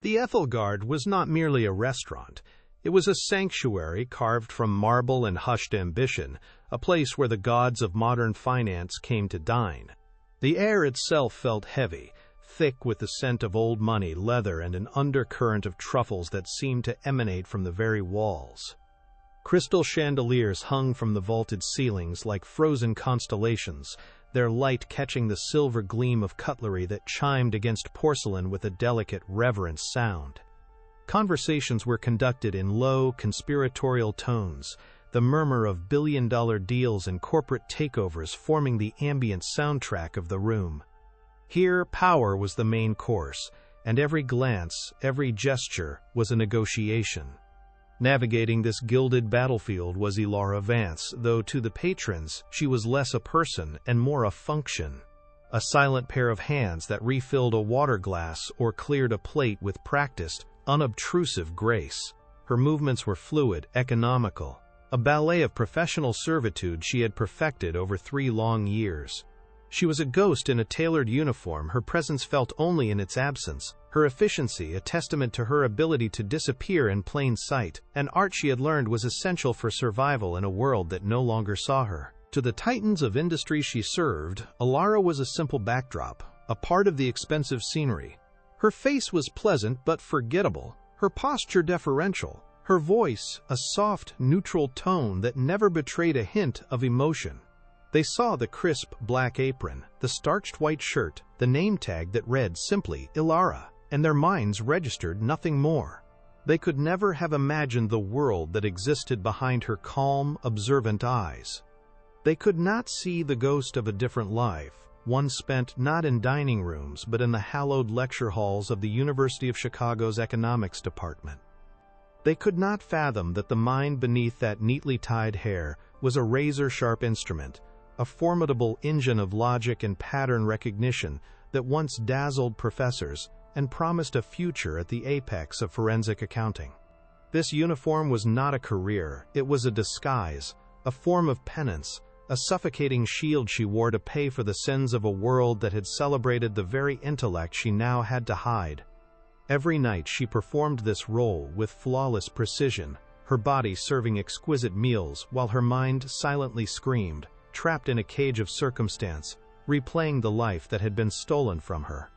The Ethelgard was not merely a restaurant. It was a sanctuary carved from marble and hushed ambition, a place where the gods of modern finance came to dine. The air itself felt heavy, thick with the scent of old money, leather, and an undercurrent of truffles that seemed to emanate from the very walls. Crystal chandeliers hung from the vaulted ceilings like frozen constellations, their light catching the silver gleam of cutlery that chimed against porcelain with a delicate, reverent sound. Conversations were conducted in low, conspiratorial tones, the murmur of billion-dollar deals and corporate takeovers forming the ambient soundtrack of the room. Here, power was the main course, and every glance, every gesture was a negotiation. Navigating this gilded battlefield was Elara Vance, though to the patrons she was less a person and more a function. A silent pair of hands that refilled a water glass or cleared a plate with practiced, unobtrusive grace. Her movements were fluid, economical, a ballet of professional servitude she had perfected over 3 long years. She was a ghost in a tailored uniform, her presence felt only in its absence, her efficiency a testament to her ability to disappear in plain sight, an art she had learned was essential for survival in a world that no longer saw her. To the titans of industry she served, Elara was a simple backdrop, a part of the expensive scenery. Her face was pleasant but forgettable, her posture deferential, her voice a soft, neutral tone that never betrayed a hint of emotion. They saw the crisp black apron, the starched white shirt, the name tag that read simply Elara, and their minds registered nothing more. They could never have imagined the world that existed behind her calm, observant eyes. They could not see the ghost of a different life, one spent not in dining rooms but in the hallowed lecture halls of the University of Chicago's economics department. They could not fathom that the mind beneath that neatly tied hair was a razor-sharp instrument, a formidable engine of logic and pattern recognition that once dazzled professors and promised a future at the apex of forensic accounting. This uniform was not a career, it was a disguise, a form of penance, a suffocating shield she wore to pay for the sins of a world that had celebrated the very intellect she now had to hide. Every night she performed this role with flawless precision, her body serving exquisite meals while her mind silently screamed, trapped in a cage of circumstance, replaying the life that had been stolen from her.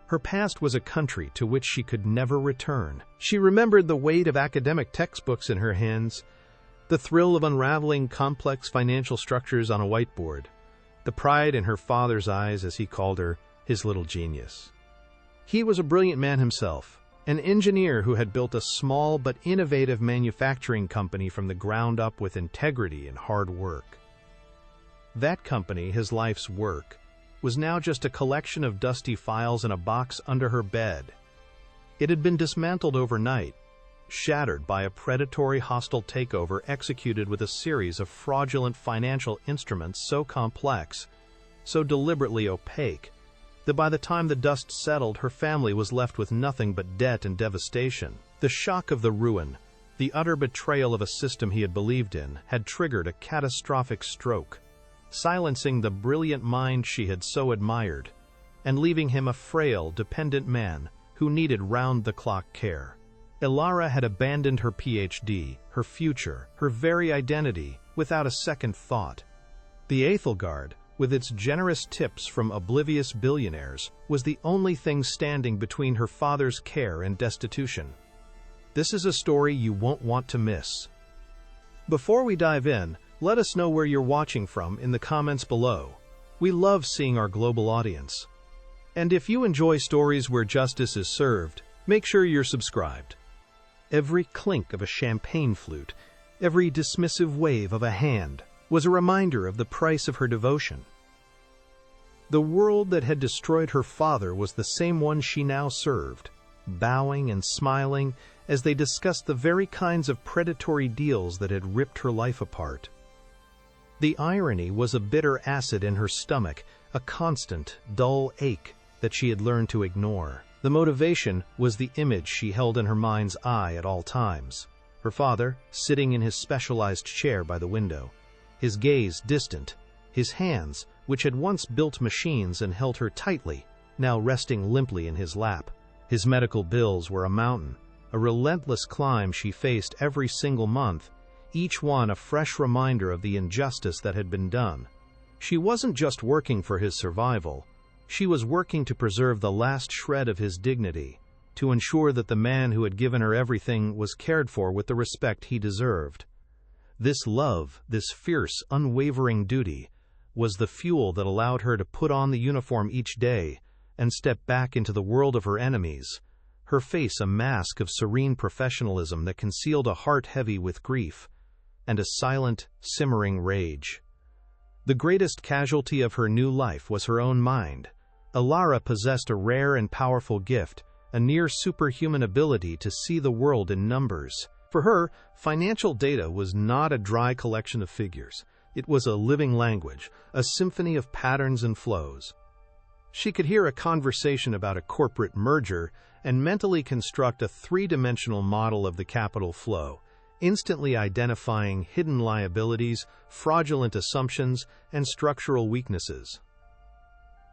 Her past was a country to which she could never return. She remembered the weight of academic textbooks in her hands, the thrill of unraveling complex financial structures on a whiteboard, the pride in her father's eyes as he called her his little genius. He was a brilliant man himself, an engineer who had built a small but innovative manufacturing company from the ground up with integrity and hard work. That company, his life's work, was now just a collection of dusty files in a box under her bed. It had been dismantled overnight, shattered by a predatory hostile takeover executed with a series of fraudulent financial instruments so complex, so deliberately opaque, that by the time the dust settled, her family was left with nothing but debt and devastation. The shock of the ruin, the utter betrayal of a system he had believed in, had triggered a catastrophic stroke, silencing the brilliant mind she had so admired, and leaving him a frail, dependent man who needed round-the-clock care. Elara had abandoned her PhD, her future, her very identity, without a second thought. The Ethelgard, with its generous tips from oblivious billionaires, was the only thing standing between her father's care and destitution. This is a story you won't want to miss. Before we dive in, let us know where you're watching from in the comments below. We love seeing our global audience. And if you enjoy stories where justice is served, make sure you're subscribed. Every clink of a champagne flute, every dismissive wave of a hand, was a reminder of the price of her devotion. The world that had destroyed her father was the same one she now served, bowing and smiling as they discussed the very kinds of predatory deals that had ripped her life apart. The irony was a bitter acid in her stomach, a constant, dull ache that she had learned to ignore. The motivation was the image she held in her mind's eye at all times. Her father, sitting in his specialized chair by the window, his gaze distant, his hands, which had once built machines and held her tightly, now resting limply in his lap. His medical bills were a mountain, a relentless climb she faced every single month, each one a fresh reminder of the injustice that had been done. She wasn't just working for his survival, she was working to preserve the last shred of his dignity, to ensure that the man who had given her everything was cared for with the respect he deserved. This love, this fierce, unwavering duty, was the fuel that allowed her to put on the uniform each day and step back into the world of her enemies, her face a mask of serene professionalism that concealed a heart heavy with grief and a silent, simmering rage. The greatest casualty of her new life was her own mind. Ilara possessed a rare and powerful gift, a near superhuman ability to see the world in numbers. For her, financial data was not a dry collection of figures. It was a living language, a symphony of patterns and flows. She could hear a conversation about a corporate merger and mentally construct a three-dimensional model of the capital flow, instantly identifying hidden liabilities, fraudulent assumptions, and structural weaknesses.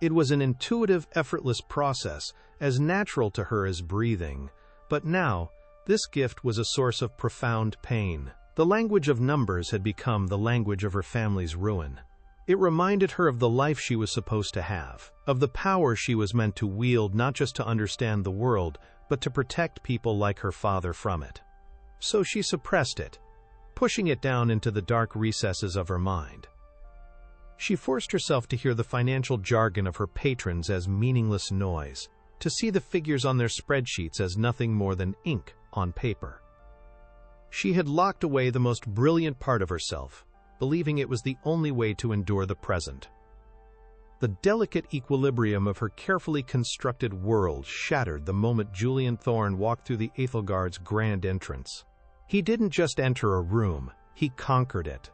It was an intuitive, effortless process, as natural to her as breathing. But now, this gift was a source of profound pain. The language of numbers had become the language of her family's ruin. It reminded her of the life she was supposed to have, of the power she was meant to wield not just to understand the world, but to protect people like her father from it. So she suppressed it, pushing it down into the dark recesses of her mind. She forced herself to hear the financial jargon of her patrons as meaningless noise, to see the figures on their spreadsheets as nothing more than ink on paper. She had locked away the most brilliant part of herself, believing it was the only way to endure the present. The delicate equilibrium of her carefully constructed world shattered the moment Julian Thorne walked through the Aethelgard's grand entrance. He didn't just enter a room, he conquered it.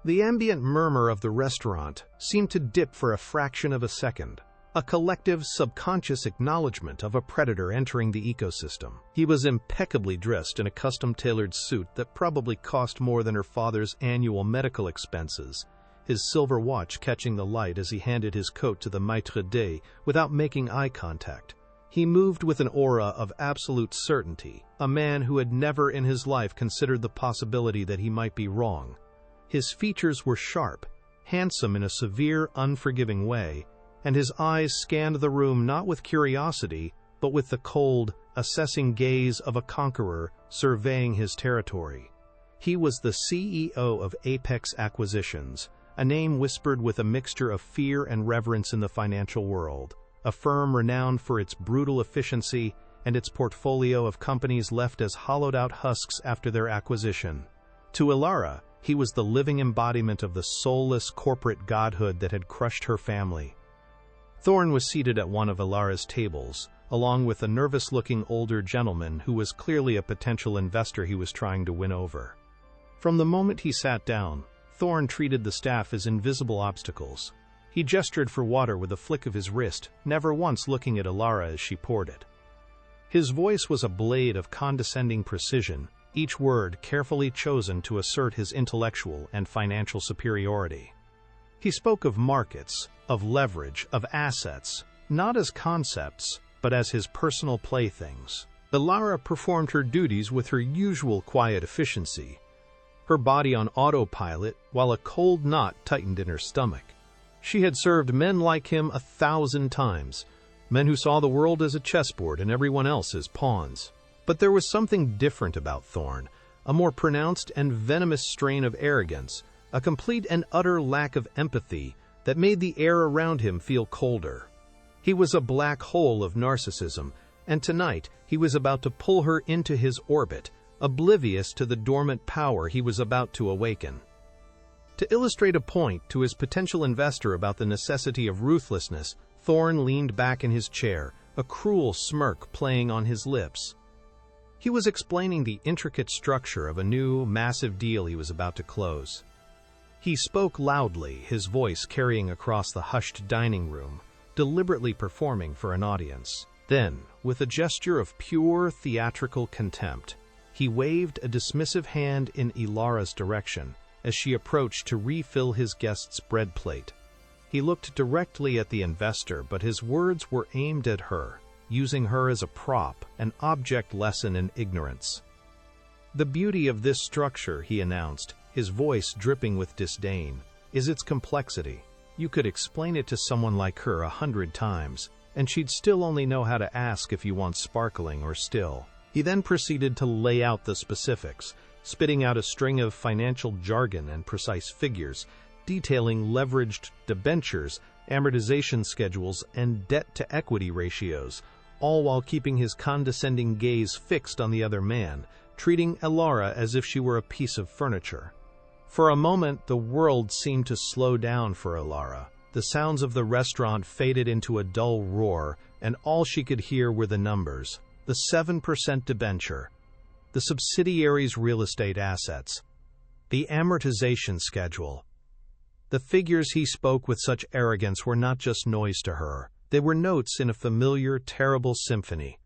The ambient murmur of the restaurant seemed to dip for a fraction of a second, a collective subconscious acknowledgement of a predator entering the ecosystem. He was impeccably dressed in a custom-tailored suit that probably cost more than her father's annual medical expenses, his silver watch catching the light as he handed his coat to the maître d' without making eye contact. He moved with an aura of absolute certainty, a man who had never in his life considered the possibility that he might be wrong. His features were sharp, handsome in a severe, unforgiving way, and his eyes scanned the room not with curiosity, but with the cold, assessing gaze of a conqueror surveying his territory. He was the CEO of Apex Acquisitions, a name whispered with a mixture of fear and reverence in the financial world, a firm renowned for its brutal efficiency and its portfolio of companies left as hollowed-out husks after their acquisition. To Ilara, he was the living embodiment of the soulless corporate godhood that had crushed her family. Thorne was seated at one of Ilara's tables, along with a nervous-looking older gentleman who was clearly a potential investor he was trying to win over. From the moment he sat down, Thorne treated the staff as invisible obstacles. He gestured for water with a flick of his wrist, never once looking at Ilara as she poured it. His voice was a blade of condescending precision, each word carefully chosen to assert his intellectual and financial superiority. He spoke of markets, of leverage, of assets, not as concepts, but as his personal playthings. Ilara performed her duties with her usual quiet efficiency, her body on autopilot while a cold knot tightened in her stomach. She had served men like him 1,000 times, men who saw the world as a chessboard and everyone else as pawns. But there was something different about Thorne, a more pronounced and venomous strain of arrogance, a complete and utter lack of empathy that made the air around him feel colder. He was a black hole of narcissism, and tonight he was about to pull her into his orbit, oblivious to the dormant power he was about to awaken. To illustrate a point to his potential investor about the necessity of ruthlessness, Thorne leaned back in his chair, a cruel smirk playing on his lips. He was explaining the intricate structure of a new, massive deal he was about to close. He spoke loudly, his voice carrying across the hushed dining room, deliberately performing for an audience. Then, with a gesture of pure theatrical contempt, he waved a dismissive hand in Ilara's direction as she approached to refill his guest's bread plate. He looked directly at the investor, but his words were aimed at her. using her as a prop, an object lesson in ignorance. "The beauty of this structure," he announced, his voice dripping with disdain, "is its complexity. You could explain it to someone like her 100 times, and she'd still only know how to ask if you want sparkling or still." He then proceeded to lay out the specifics, spitting out a string of financial jargon and precise figures, detailing leveraged debentures, amortization schedules, and debt-to-equity ratios, all while keeping his condescending gaze fixed on the other man, treating Elara as if she were a piece of furniture. For a moment, the world seemed to slow down for Elara. The sounds of the restaurant faded into a dull roar, and all she could hear were the numbers: the 7% debenture, the subsidiary's real estate assets, the amortization schedule. The figures he spoke with such arrogance were not just noise to her. They were notes in a familiar, terrible symphony.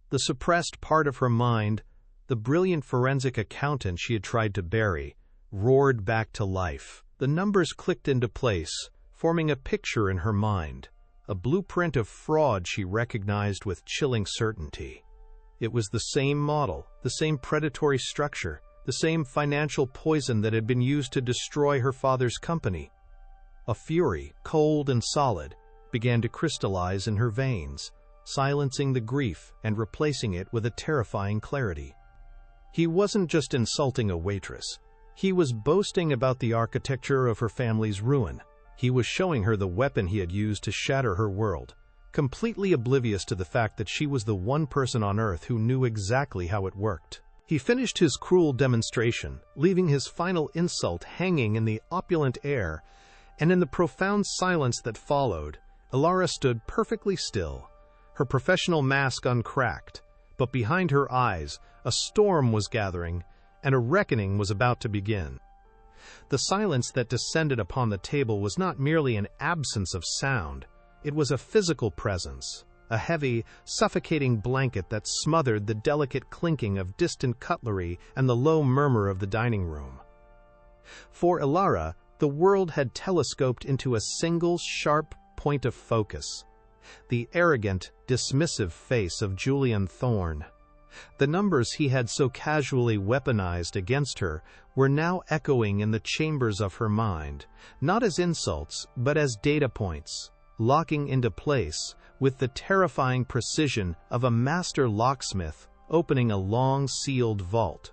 The suppressed part of her mind, the brilliant forensic accountant she had tried to bury, roared back to life. The numbers clicked into place, forming a picture in her mind, a blueprint of fraud she recognized with chilling certainty. It was the same model, the same predatory structure, the same financial poison that had been used to destroy her father's company. A fury, cold and solid, began to crystallize in her veins, silencing the grief and replacing it with a terrifying clarity. He wasn't just insulting a waitress. He was boasting about the architecture of her family's ruin. He was showing her the weapon he had used to shatter her world, completely oblivious to the fact that she was the one person on Earth who knew exactly how it worked. He finished his cruel demonstration, leaving his final insult hanging in the opulent air, and in the profound silence that followed, Elara stood perfectly still, her professional mask uncracked, but behind her eyes, a storm was gathering, and a reckoning was about to begin. The silence that descended upon the table was not merely an absence of sound, it was a physical presence, a heavy, suffocating blanket that smothered the delicate clinking of distant cutlery and the low murmur of the dining room. For Elara, the world had telescoped into a single sharp point of focus: the arrogant, dismissive face of Julian Thorne. The numbers he had so casually weaponized against her were now echoing in the chambers of her mind, not as insults, but as data points, locking into place with the terrifying precision of a master locksmith opening a long sealed vault.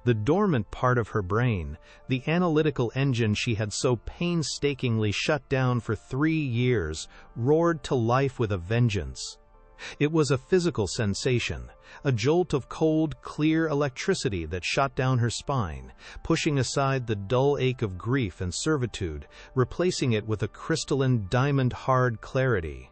The dormant part of her brain, the analytical engine she had so painstakingly shut down for 3 years, roared to life with a vengeance. It was a physical sensation, a jolt of cold, clear electricity that shot down her spine, pushing aside the dull ache of grief and servitude, replacing it with a crystalline, diamond-hard clarity.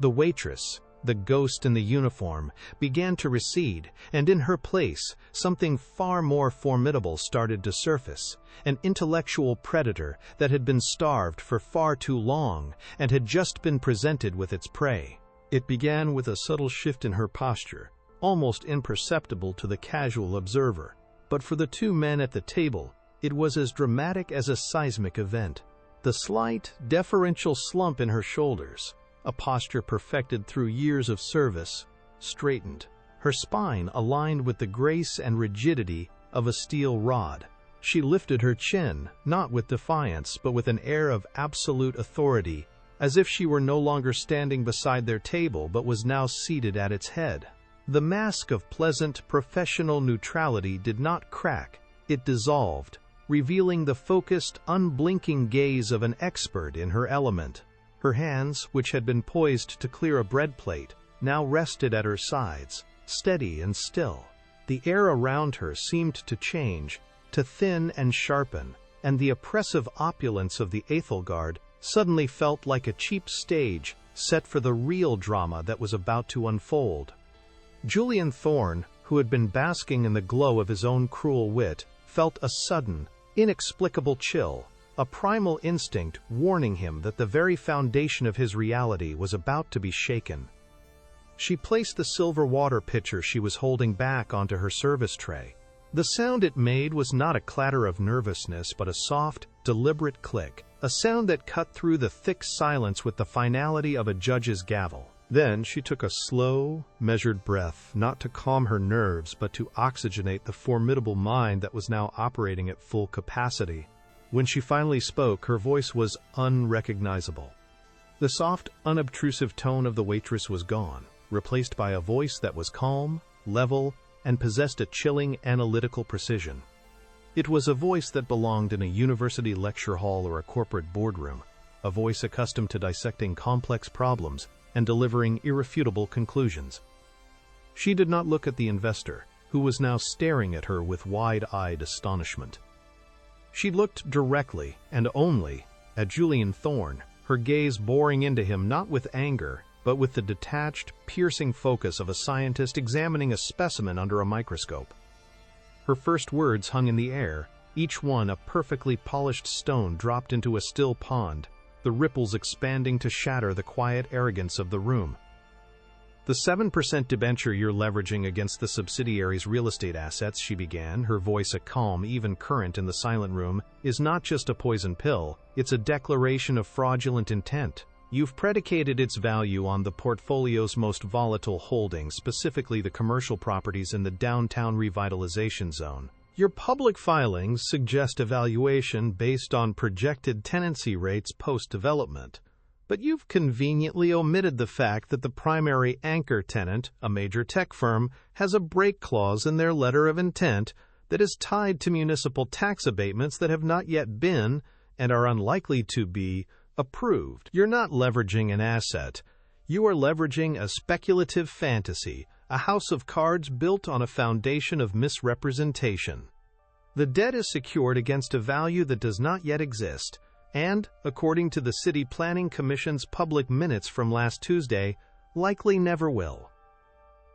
The waitress, the ghost in the uniform, began to recede, and in her place, something far more formidable started to surface, an intellectual predator that had been starved for far too long and had just been presented with its prey. It began with a subtle shift in her posture, almost imperceptible to the casual observer, but for the two men at the table, it was as dramatic as a seismic event. The slight, deferential slump in her shoulders, a posture perfected through years of service, straightened, her spine aligned with the grace and rigidity of a steel rod. She lifted her chin, not with defiance, but with an air of absolute authority, as if she were no longer standing beside their table but was now seated at its head. The mask of pleasant, professional neutrality did not crack, it dissolved, revealing the focused, unblinking gaze of an expert in her element. Her hands, which had been poised to clear a bread plate, now rested at her sides, steady and still. The air around her seemed to change, to thin and sharpen, and the oppressive opulence of the Aethelgard suddenly felt like a cheap stage set for the real drama that was about to unfold. Julian Thorne, who had been basking in the glow of his own cruel wit, felt a sudden, inexplicable chill, a primal instinct warning him that the very foundation of his reality was about to be shaken. She placed the silver water pitcher she was holding back onto her service tray. The sound it made was not a clatter of nervousness, but a soft, deliberate click, a sound that cut through the thick silence with the finality of a judge's gavel. Then she took a slow, measured breath, not to calm her nerves, but to oxygenate the formidable mind that was now operating at full capacity. When she finally spoke, her voice was unrecognizable. The soft, unobtrusive tone of the waitress was gone, replaced by a voice that was calm, level, and possessed a chilling analytical precision. It was a voice that belonged in a university lecture hall or a corporate boardroom, a voice accustomed to dissecting complex problems and delivering irrefutable conclusions. She did not look at the investor, who was now staring at her with wide-eyed astonishment. She looked directly, and only, at Julian Thorne, her gaze boring into him not with anger, but with the detached, piercing focus of a scientist examining a specimen under a microscope. Her first words hung in the air, each one a perfectly polished stone dropped into a still pond, the ripples expanding to shatter the quiet arrogance of the room. "The 7% debenture you're leveraging against the subsidiary's real estate assets," she began, her voice a calm, even current in the silent room, "is not just a poison pill, it's a declaration of fraudulent intent. You've predicated its value on the portfolio's most volatile holdings, specifically the commercial properties in the downtown revitalization zone. Your public filings suggest a valuation based on projected tenancy rates post-development. But you've conveniently omitted the fact that the primary anchor tenant, a major tech firm, has a break clause in their letter of intent that is tied to municipal tax abatements that have not yet been, and are unlikely to be, approved. You're not leveraging an asset. You are leveraging a speculative fantasy, a house of cards built on a foundation of misrepresentation. The debt is secured against a value that does not yet exist, and, according to the City Planning Commission's public minutes from last Tuesday, likely never will."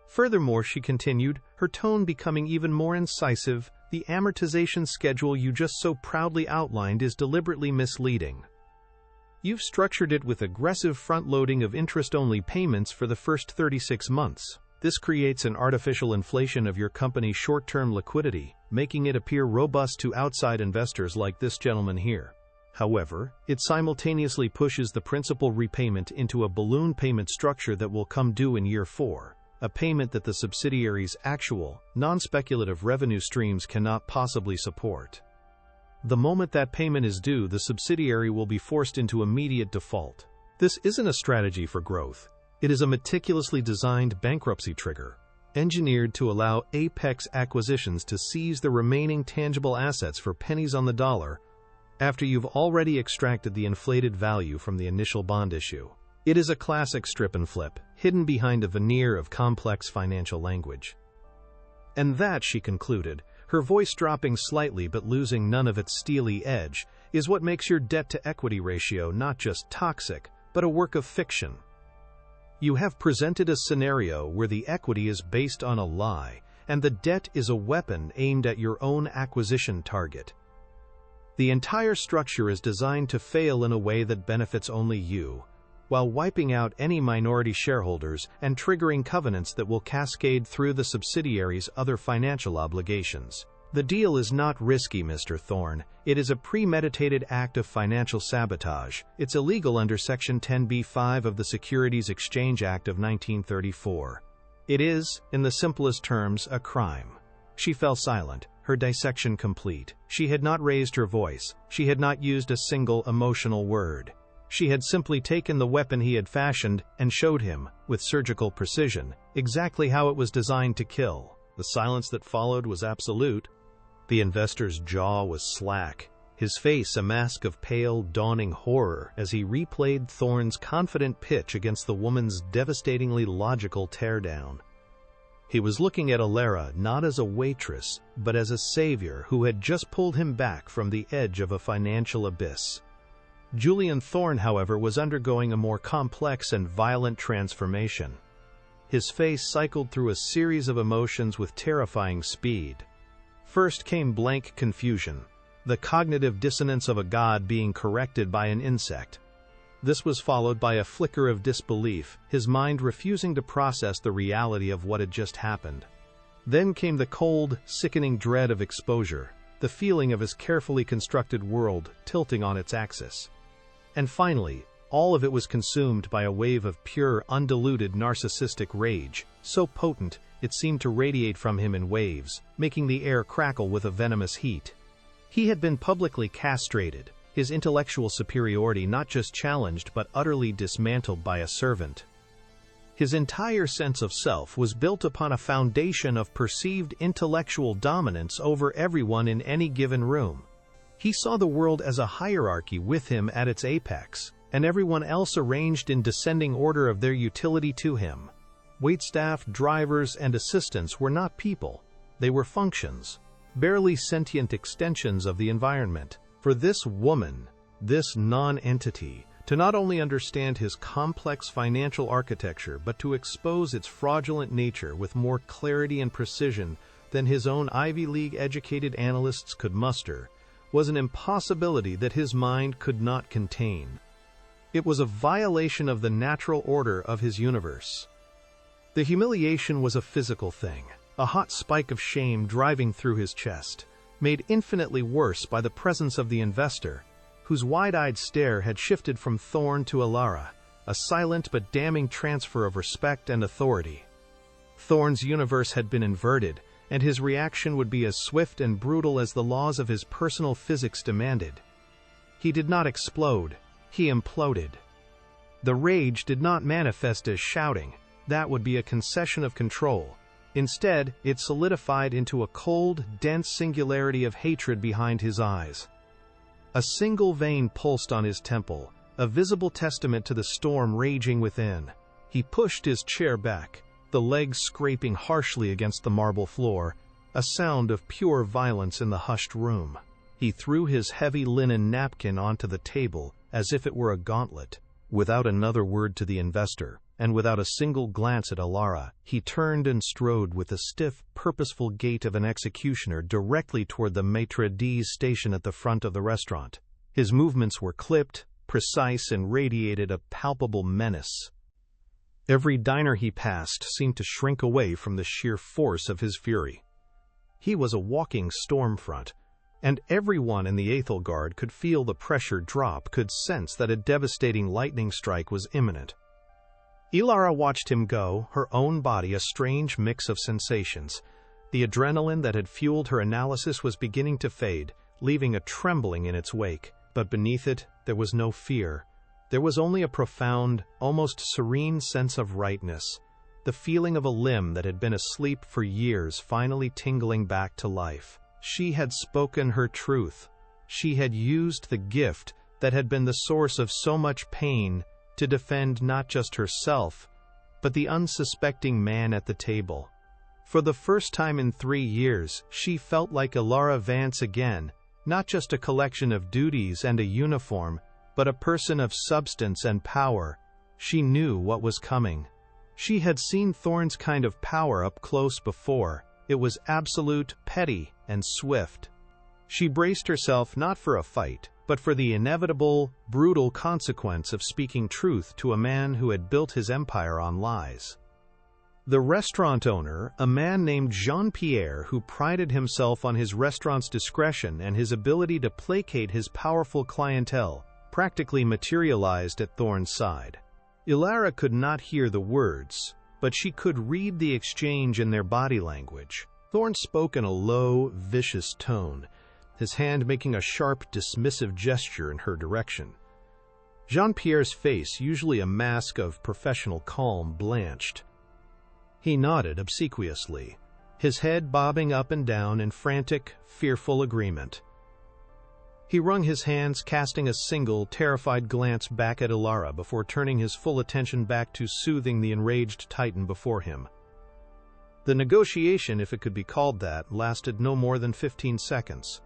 Furthermore, she continued, her tone becoming even more incisive, "the amortization schedule you just so proudly outlined is deliberately misleading. You've structured it with aggressive front-loading of interest-only payments for the first 36 months. This creates an artificial inflation of your company's short-term liquidity, making it appear robust to outside investors like this gentleman here. However, it simultaneously pushes the principal repayment into a balloon payment structure that will come due in year 4, a payment that the subsidiary's actual, non-speculative revenue streams cannot possibly support. The moment that payment is due, the subsidiary will be forced into immediate default. This isn't a strategy for growth. It is a meticulously designed bankruptcy trigger, engineered to allow apex acquisitions to seize the remaining tangible assets for pennies on the dollar after you've already extracted the inflated value from the initial bond issue. It is a classic strip and flip, hidden behind a veneer of complex financial language. And that," she concluded, her voice dropping slightly but losing none of its steely edge, "is what makes your debt-to-equity ratio not just toxic, but a work of fiction. You have presented a scenario where the equity is based on a lie, and the debt is a weapon aimed at your own acquisition target. The entire structure is designed to fail in a way that benefits only you, while wiping out any minority shareholders and triggering covenants that will cascade through the subsidiary's other financial obligations. The deal is not risky, Mr. Thorne. It is a premeditated act of financial sabotage. It's illegal under Section 10b-5 of the Securities Exchange Act of 1934. It is, in the simplest terms, a crime." She fell silent, her dissection complete. She had not raised her voice. She had not used a single emotional word. She had simply taken the weapon he had fashioned and showed him, with surgical precision, exactly how it was designed to kill. The silence that followed was absolute. The investor's jaw was slack, his face a mask of pale, dawning horror as he replayed Thorne's confident pitch against the woman's devastatingly logical teardown. He was looking at Alara not as a waitress, but as a savior who had just pulled him back from the edge of a financial abyss. Julian Thorne, however, was undergoing a more complex and violent transformation. His face cycled through a series of emotions with terrifying speed. First came blank confusion, the cognitive dissonance of a god being corrected by an insect. This was followed by a flicker of disbelief, his mind refusing to process the reality of what had just happened. Then came the cold, sickening dread of exposure, the feeling of his carefully constructed world tilting on its axis. And finally, all of it was consumed by a wave of pure, undiluted narcissistic rage, so potent it seemed to radiate from him in waves, making the air crackle with a venomous heat. He had been publicly castrated, his intellectual superiority not just challenged but utterly dismantled by a servant. His entire sense of self was built upon a foundation of perceived intellectual dominance over everyone in any given room. He saw the world as a hierarchy with him at its apex, and everyone else arranged in descending order of their utility to him. Waitstaff, drivers, and assistants were not people. They were functions, barely sentient extensions of the environment. For this woman, this non-entity, to not only understand his complex financial architecture but to expose its fraudulent nature with more clarity and precision than his own Ivy League-educated analysts could muster, was an impossibility that his mind could not contain. It was a violation of the natural order of his universe. The humiliation was a physical thing, a hot spike of shame driving through his chest, made infinitely worse by the presence of the investor, whose wide-eyed stare had shifted from Thorne to Alara, a silent but damning transfer of respect and authority. Thorne's universe had been inverted, and his reaction would be as swift and brutal as the laws of his personal physics demanded. He did not explode, he imploded. The rage did not manifest as shouting. That would be a concession of control. Instead, it solidified into a cold, dense singularity of hatred behind his eyes. A single vein pulsed on his temple, a visible testament to the storm raging within. He pushed his chair back, the legs scraping harshly against the marble floor, a sound of pure violence in the hushed room. He threw his heavy linen napkin onto the table as if it were a gauntlet. Without another word to the investor, and without a single glance at Alara, he turned and strode with the stiff, purposeful gait of an executioner directly toward the maitre d's station at the front of the restaurant. His movements were clipped, precise, and radiated a palpable menace. Every diner he passed seemed to shrink away from the sheer force of his fury. He was a walking storm front, and everyone in the Aethelgard could feel the pressure drop, could sense that a devastating lightning strike was imminent. Alara watched him go, her own body a strange mix of sensations. The adrenaline that had fueled her analysis was beginning to fade, leaving a trembling in its wake. But beneath it, there was no fear. There was only a profound, almost serene sense of rightness, the feeling of a limb that had been asleep for years finally tingling back to life. She had spoken her truth. She had used the gift that had been the source of so much pain to defend not just herself, but the unsuspecting man at the table. For the first time in 3 years, she felt like Alara Vance again, not just a collection of duties and a uniform, but a person of substance and power. She knew what was coming. She had seen Thorne's kind of power up close before. It was absolute, petty, and swift. She braced herself not for a fight, but for the inevitable, brutal consequence of speaking truth to a man who had built his empire on lies. The restaurant owner, a man named Jean-Pierre, who prided himself on his restaurant's discretion and his ability to placate his powerful clientele, practically materialized at Thorne's side. Alara could not hear the words, but she could read the exchange in their body language. Thorne spoke in a low, vicious tone, his hand making a sharp, dismissive gesture in her direction. Jean-Pierre's face, usually a mask of professional calm, blanched. He nodded obsequiously, his head bobbing up and down in frantic, fearful agreement. He wrung his hands, casting a single, terrified glance back at Alara before turning his full attention back to soothing the enraged titan before him. The negotiation, if it could be called that, lasted no more than 15 seconds.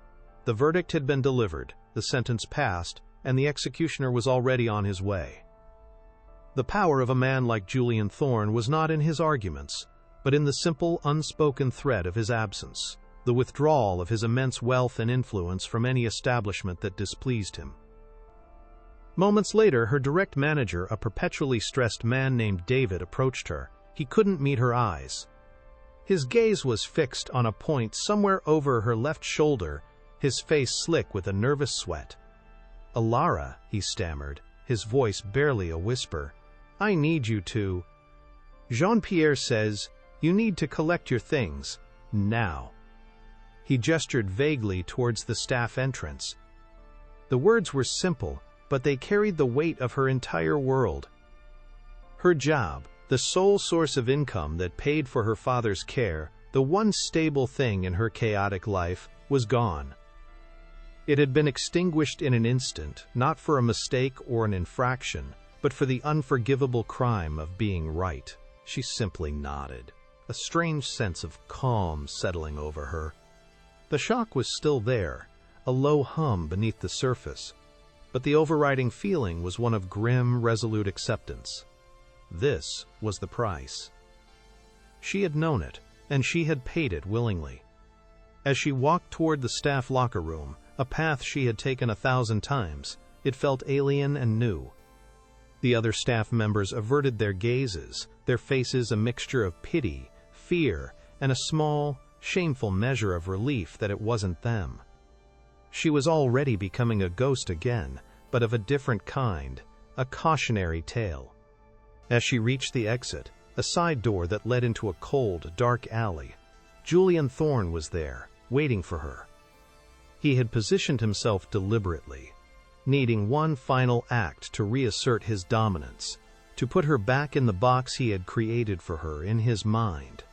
The verdict had been delivered, the sentence passed, and the executioner was already on his way. The power of a man like Julian Thorne was not in his arguments, but in the simple, unspoken threat of his absence, the withdrawal of his immense wealth and influence from any establishment that displeased him. Moments later, her direct manager, a perpetually stressed man named David, approached her. He couldn't meet her eyes. His gaze was fixed on a point somewhere over her left shoulder, his face slick with a nervous sweat. "Alara," he stammered, his voice barely a whisper. "I need you to." Jean-Pierre says, "You need to collect your things. Now." He gestured vaguely towards the staff entrance. The words were simple, but they carried the weight of her entire world. Her job, the sole source of income that paid for her father's care, the one stable thing in her chaotic life, was gone. It had been extinguished in an instant, not for a mistake or an infraction, but for the unforgivable crime of being right. She simply nodded, a strange sense of calm settling over her. The shock was still there, a low hum beneath the surface, but the overriding feeling was one of grim, resolute acceptance. This was the price. She had known it, and she had paid it willingly. As she walked toward the staff locker room, a path she had taken 1,000 times, it felt alien and new. The other staff members averted their gazes, their faces a mixture of pity, fear, and a small, shameful measure of relief that it wasn't them. She was already becoming a ghost again, but of a different kind, a cautionary tale. As she reached the exit, a side door that led into a cold, dark alley, Julian Thorne was there, waiting for her. He had positioned himself deliberately, needing one final act to reassert his dominance, to put her back in the box he had created for her in his mind.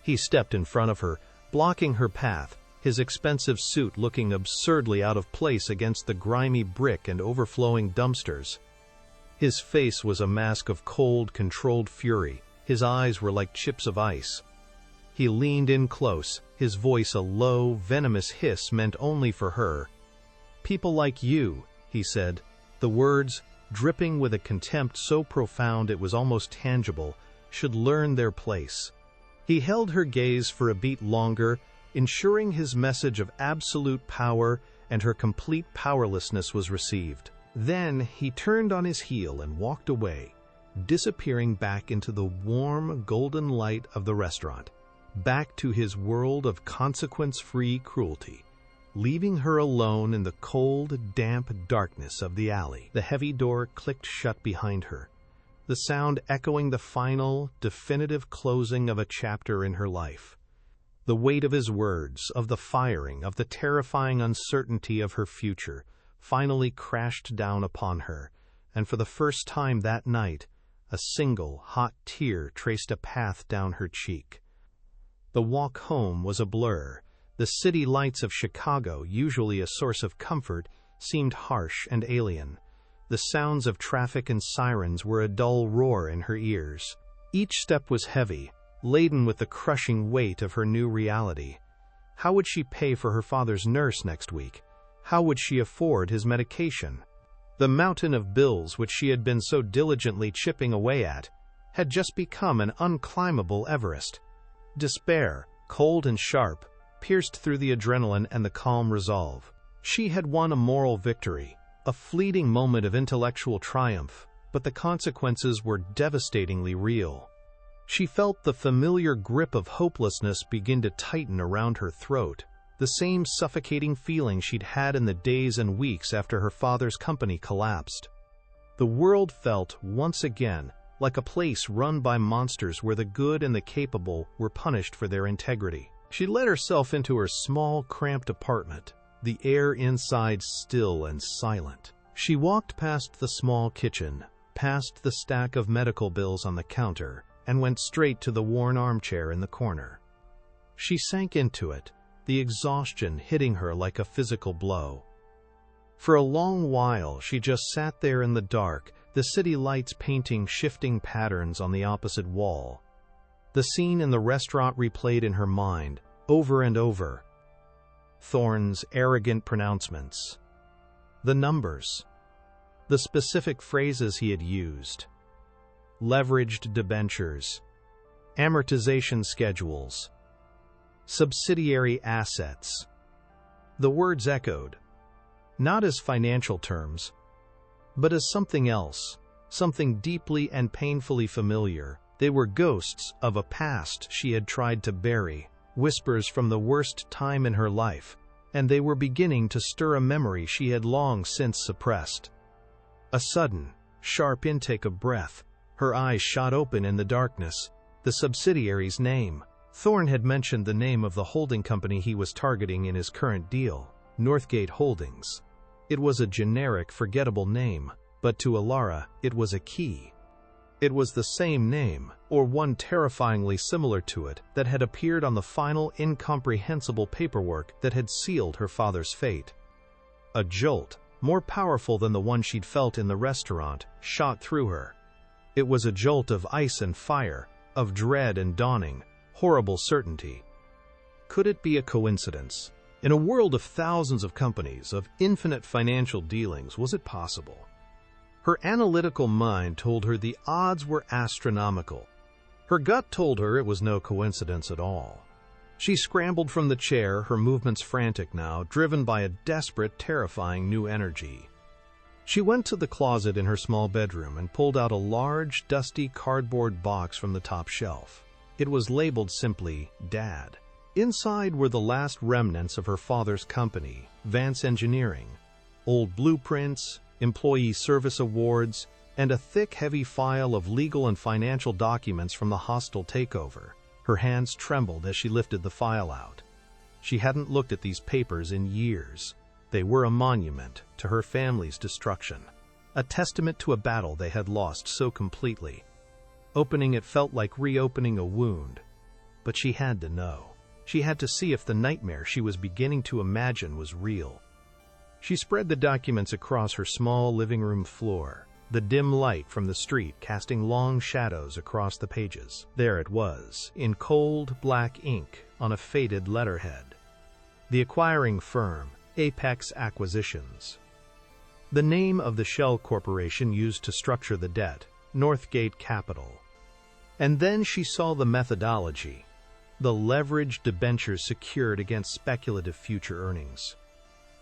He stepped in front of her, blocking her path, his expensive suit looking absurdly out of place against the grimy brick and overflowing dumpsters. His face was a mask of cold, controlled fury. His eyes were like chips of ice. He leaned in close, his voice a low, venomous hiss meant only for her. "People like you," he said, the words, dripping with a contempt so profound it was almost tangible, "should learn their place." He held her gaze for a beat longer, ensuring his message of absolute power and her complete powerlessness was received. Then he turned on his heel and walked away, disappearing back into the warm, golden light of the restaurant, back to his world of consequence-free cruelty, leaving her alone in the cold, damp darkness of the alley. The heavy door clicked shut behind her, the sound echoing the final, definitive closing of a chapter in her life. The weight of his words, of the firing, of the terrifying uncertainty of her future, finally crashed down upon her, and for the first time that night, a single, hot tear traced a path down her cheek. The walk home was a blur. The city lights of Chicago, usually a source of comfort, seemed harsh and alien. The sounds of traffic and sirens were a dull roar in her ears. Each step was heavy, laden with the crushing weight of her new reality. How would she pay for her father's nurse next week? How would she afford his medication? The mountain of bills which she had been so diligently chipping away at had just become an unclimbable Everest. Despair, cold and sharp, pierced through the adrenaline and the calm resolve. She had won a moral victory, a fleeting moment of intellectual triumph, but the consequences were devastatingly real. She felt the familiar grip of hopelessness begin to tighten around her throat, the same suffocating feeling she'd had in the days and weeks after her father's company collapsed. The world felt, once again, like a place run by monsters where the good and the capable were punished for their integrity. She let herself into her small, cramped apartment, the air inside still and silent. She walked past the small kitchen, past the stack of medical bills on the counter, and went straight to the worn armchair in the corner. She sank into it, the exhaustion hitting her like a physical blow. For a long while she just sat there in the dark, the city lights painting shifting patterns on the opposite wall. The scene in the restaurant replayed in her mind, over and over. Thorne's arrogant pronouncements. The numbers. The specific phrases he had used. Leveraged debentures. Amortization schedules. Subsidiary assets. The words echoed, not as financial terms, but as something else, something deeply and painfully familiar. They were ghosts of a past she had tried to bury, whispers from the worst time in her life, and they were beginning to stir a memory she had long since suppressed. A sudden, sharp intake of breath. Her eyes shot open in the darkness. The subsidiary's name. Thorne had mentioned the name of the holding company he was targeting in his current deal, Northgate Holdings. It was a generic, forgettable name, but to Alara, it was a key. It was the same name, or one terrifyingly similar to it, that had appeared on the final incomprehensible paperwork that had sealed her father's fate. A jolt, more powerful than the one she'd felt in the restaurant, shot through her. It was a jolt of ice and fire, of dread and dawning, horrible certainty. Could it be a coincidence? In a world of thousands of companies, of infinite financial dealings, was it possible? Her analytical mind told her the odds were astronomical. Her gut told her it was no coincidence at all. She scrambled from the chair, her movements frantic now, driven by a desperate, terrifying new energy. She went to the closet in her small bedroom and pulled out a large, dusty cardboard box from the top shelf. It was labeled simply, Dad. Inside were the last remnants of her father's company, Vance Engineering. Old blueprints, employee service awards, and a thick, heavy file of legal and financial documents from the hostile takeover. Her hands trembled as she lifted the file out. She hadn't looked at these papers in years. They were a monument to her family's destruction, a testament to a battle they had lost so completely. Opening it felt like reopening a wound, but she had to know. She had to see if the nightmare she was beginning to imagine was real. She spread the documents across her small living room floor, the dim light from the street casting long shadows across the pages. There it was, in cold black ink on a faded letterhead. The acquiring firm, Apex Acquisitions. The name of the shell corporation used to structure the debt, Northgate Capital. And then she saw the methodology, the leveraged debentures secured against speculative future earnings.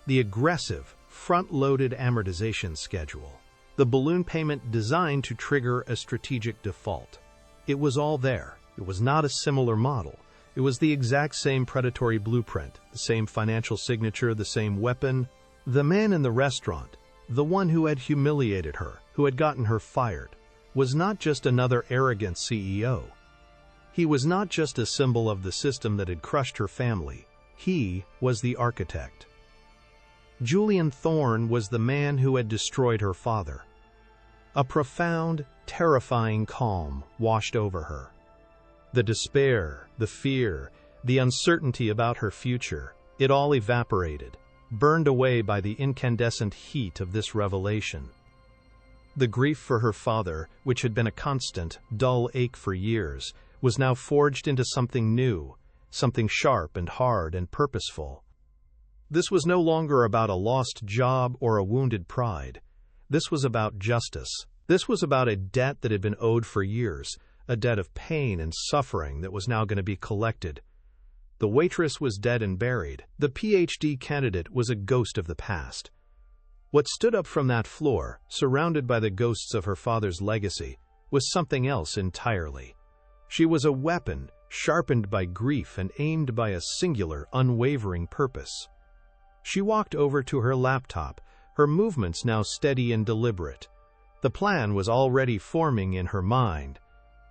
The aggressive, front-loaded amortization schedule. The balloon payment designed to trigger a strategic default. It was all there. It was not a similar model. It was the exact same predatory blueprint, the same financial signature, the same weapon. The man in the restaurant, the one who had humiliated her, who had gotten her fired, was not just another arrogant CEO. He was not just a symbol of the system that had crushed her family. He was the architect. Julian Thorne was the man who had destroyed her father. A profound, terrifying calm washed over her. The despair, the fear, the uncertainty about her future, it all evaporated, burned away by the incandescent heat of this revelation. The grief for her father, which had been a constant, dull ache for years, was now forged into something new, something sharp and hard and purposeful. This was no longer about a lost job or a wounded pride. This was about justice. This was about a debt that had been owed for years, a debt of pain and suffering that was now going to be collected. The waitress was dead and buried. The PhD candidate was a ghost of the past. What stood up from that floor, surrounded by the ghosts of her father's legacy, was something else entirely. She was a weapon, sharpened by grief and aimed by a singular, unwavering purpose. She walked over to her laptop, her movements now steady and deliberate. The plan was already forming in her mind,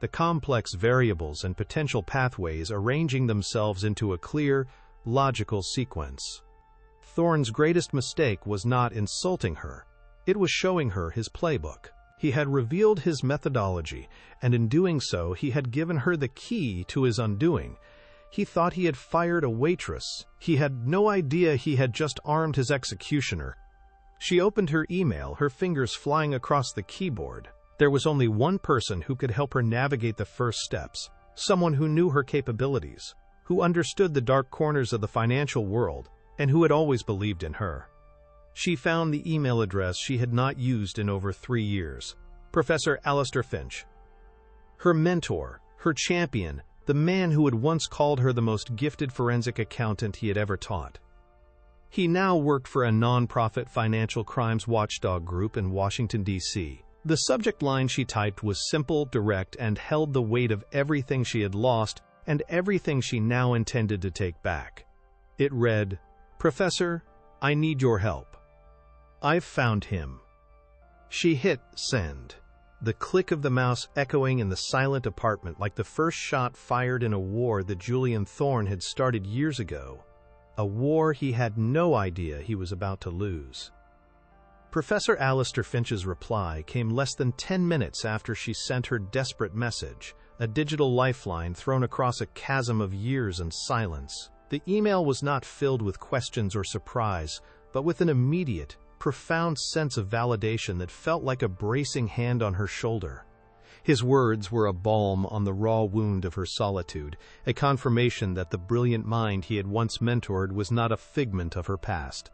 the complex variables and potential pathways arranging themselves into a clear, logical sequence. Thorne's greatest mistake was not insulting her. It was showing her his playbook. He had revealed his methodology, and in doing so, he had given her the key to his undoing. He thought he had fired a waitress. He had no idea he had just armed his executioner. She opened her email, her fingers flying across the keyboard. There was only one person who could help her navigate the first steps, someone who knew her capabilities, who understood the dark corners of the financial world, and who had always believed in her. She found the email address she had not used in over 3 years, Professor Alistair Finch. Her mentor, her champion, the man who had once called her the most gifted forensic accountant he had ever taught. He now worked for a non-profit financial crimes watchdog group in Washington, D.C. The subject line she typed was simple, direct, and held the weight of everything she had lost and everything she now intended to take back. It read, "Professor, I need your help. I've found him." She hit send, the click of the mouse echoing in the silent apartment like the first shot fired in a war that Julian Thorne had started years ago, a war he had no idea he was about to lose. Professor Alistair Finch's reply came less than 10 minutes after she sent her desperate message, a digital lifeline thrown across a chasm of years and silence. The email was not filled with questions or surprise, but with an immediate, profound sense of validation that felt like a bracing hand on her shoulder. His words were a balm on the raw wound of her solitude, a confirmation that the brilliant mind he had once mentored was not a figment of her past.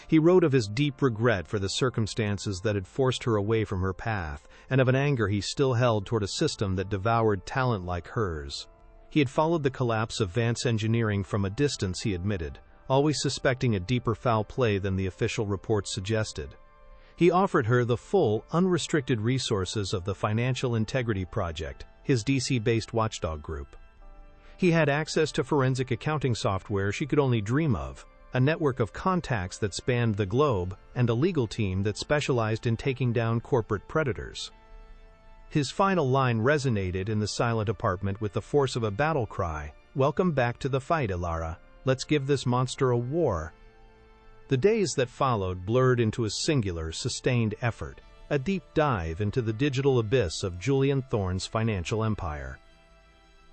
He wrote of his deep regret for the circumstances that had forced her away from her path, and of an anger he still held toward a system that devoured talent like hers. He had followed the collapse of Vance Engineering from a distance, he admitted, always suspecting a deeper foul play than the official reports suggested. He offered her the full, unrestricted resources of the Financial Integrity Project, his DC-based watchdog group. He had access to forensic accounting software she could only dream of, a network of contacts that spanned the globe, and a legal team that specialized in taking down corporate predators. His final line resonated in the silent apartment with the force of a battle cry. "Welcome back to the fight, Ilara. Let's give this monster a war." The days that followed blurred into a singular, sustained effort, a deep dive into the digital abyss of Julian Thorne's financial empire.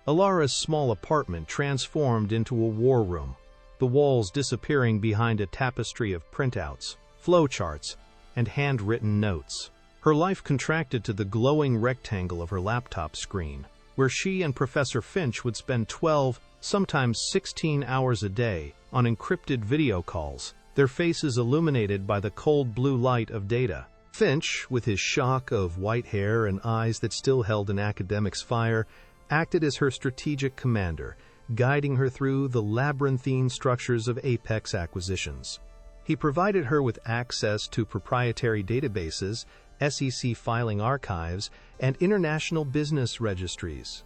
Ilara's small apartment transformed into a war room, the walls disappearing behind a tapestry of printouts, flowcharts, and handwritten notes. Her life contracted to the glowing rectangle of her laptop screen, where she and Professor Finch would spend 12, sometimes 16 hours a day on encrypted video calls, their faces illuminated by the cold blue light of data. Finch, with his shock of white hair and eyes that still held an academic's fire, acted as her strategic commander, guiding her through the labyrinthine structures of Apex acquisitions. He provided her with access to proprietary databases, SEC filing archives, and international business registries.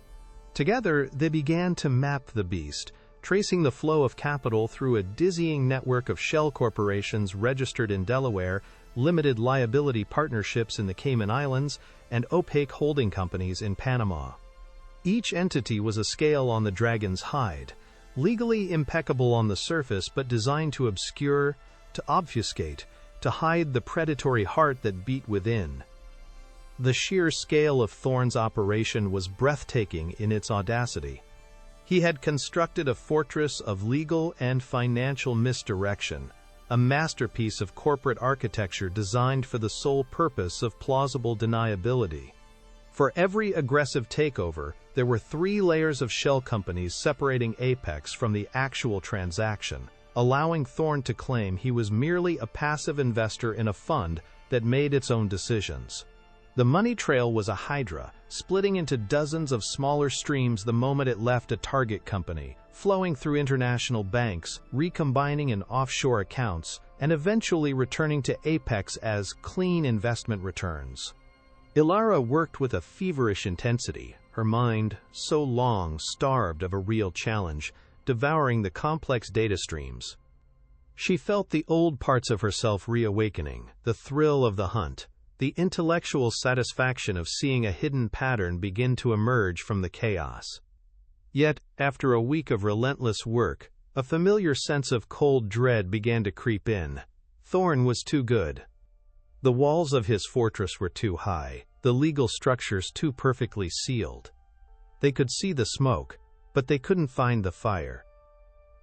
Together, they began to map the beast, tracing the flow of capital through a dizzying network of shell corporations registered in Delaware, limited liability partnerships in the Cayman Islands, and opaque holding companies in Panama. Each entity was a scale on the dragon's hide, legally impeccable on the surface but designed to obscure, to obfuscate, to hide the predatory heart that beat within. The sheer scale of Thorne's operation was breathtaking in its audacity. He had constructed a fortress of legal and financial misdirection, a masterpiece of corporate architecture designed for the sole purpose of plausible deniability. For every aggressive takeover, there were 3 layers of shell companies separating Apex from the actual transaction, allowing Thorne to claim he was merely a passive investor in a fund that made its own decisions. The money trail was a hydra, splitting into dozens of smaller streams the moment it left a target company, flowing through international banks, recombining in offshore accounts, and eventually returning to Apex as clean investment returns. Ilara worked with a feverish intensity, her mind, so long starved of a real challenge, devouring the complex data streams. She felt the old parts of herself reawakening, the thrill of the hunt, the intellectual satisfaction of seeing a hidden pattern begin to emerge from the chaos. Yet, after a week of relentless work, a familiar sense of cold dread began to creep in. Thorne was too good. The walls of his fortress were too high, the legal structures too perfectly sealed. They could see the smoke, but they couldn't find the fire.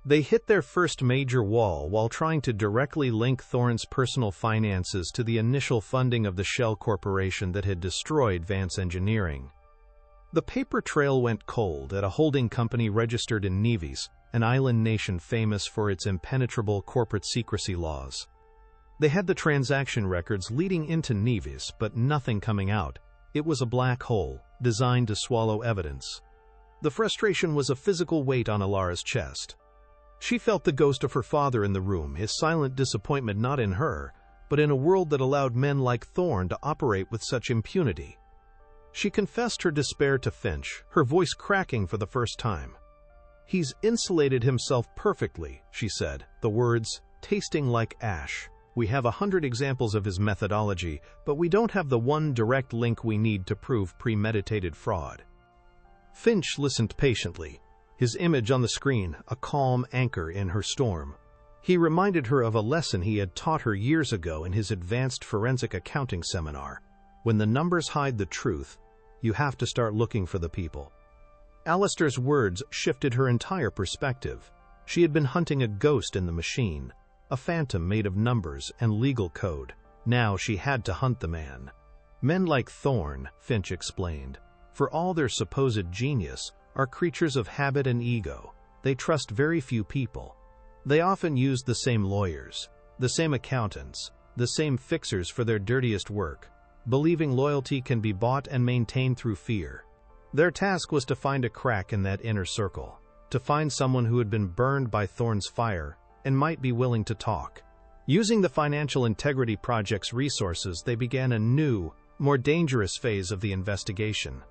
They hit their first major wall while trying to directly link Thorne's personal finances to the initial funding of the shell corporation that had destroyed Vance Engineering. The paper trail went cold at a holding company registered in Nevis, an island nation famous for its impenetrable corporate secrecy laws. They had the transaction records leading into Nevis, but nothing coming out. It was a black hole, designed to swallow evidence. The frustration was a physical weight on Ilara's chest. She felt the ghost of her father in the room, his silent disappointment not in her, but in a world that allowed men like Thorne to operate with such impunity. She confessed her despair to Finch, her voice cracking for the first time. "He's insulated himself perfectly," she said, the words tasting like ash. We have 100 examples of his methodology, but we don't have the one direct link we need to prove premeditated fraud." Finch listened patiently, his image on the screen a calm anchor in her storm. He reminded her of a lesson he had taught her years ago in his advanced forensic accounting seminar. When the numbers hide the truth, you have to start looking for the people. Alistair's words shifted her entire perspective. She had been hunting a ghost in the machine, a phantom made of numbers and legal code. Now she had to hunt the man. Men like Thorne, Finch explained, for all their supposed genius, are creatures of habit and ego. They trust very few people. They often use the same lawyers, the same accountants, the same fixers for their dirtiest work, believing loyalty can be bought and maintained through fear. Their task was to find a crack in that inner circle, to find someone who had been burned by Thorne's fire and might be willing to talk. Using the Financial Integrity Project's resources, they began a new, more dangerous phase of the investigation.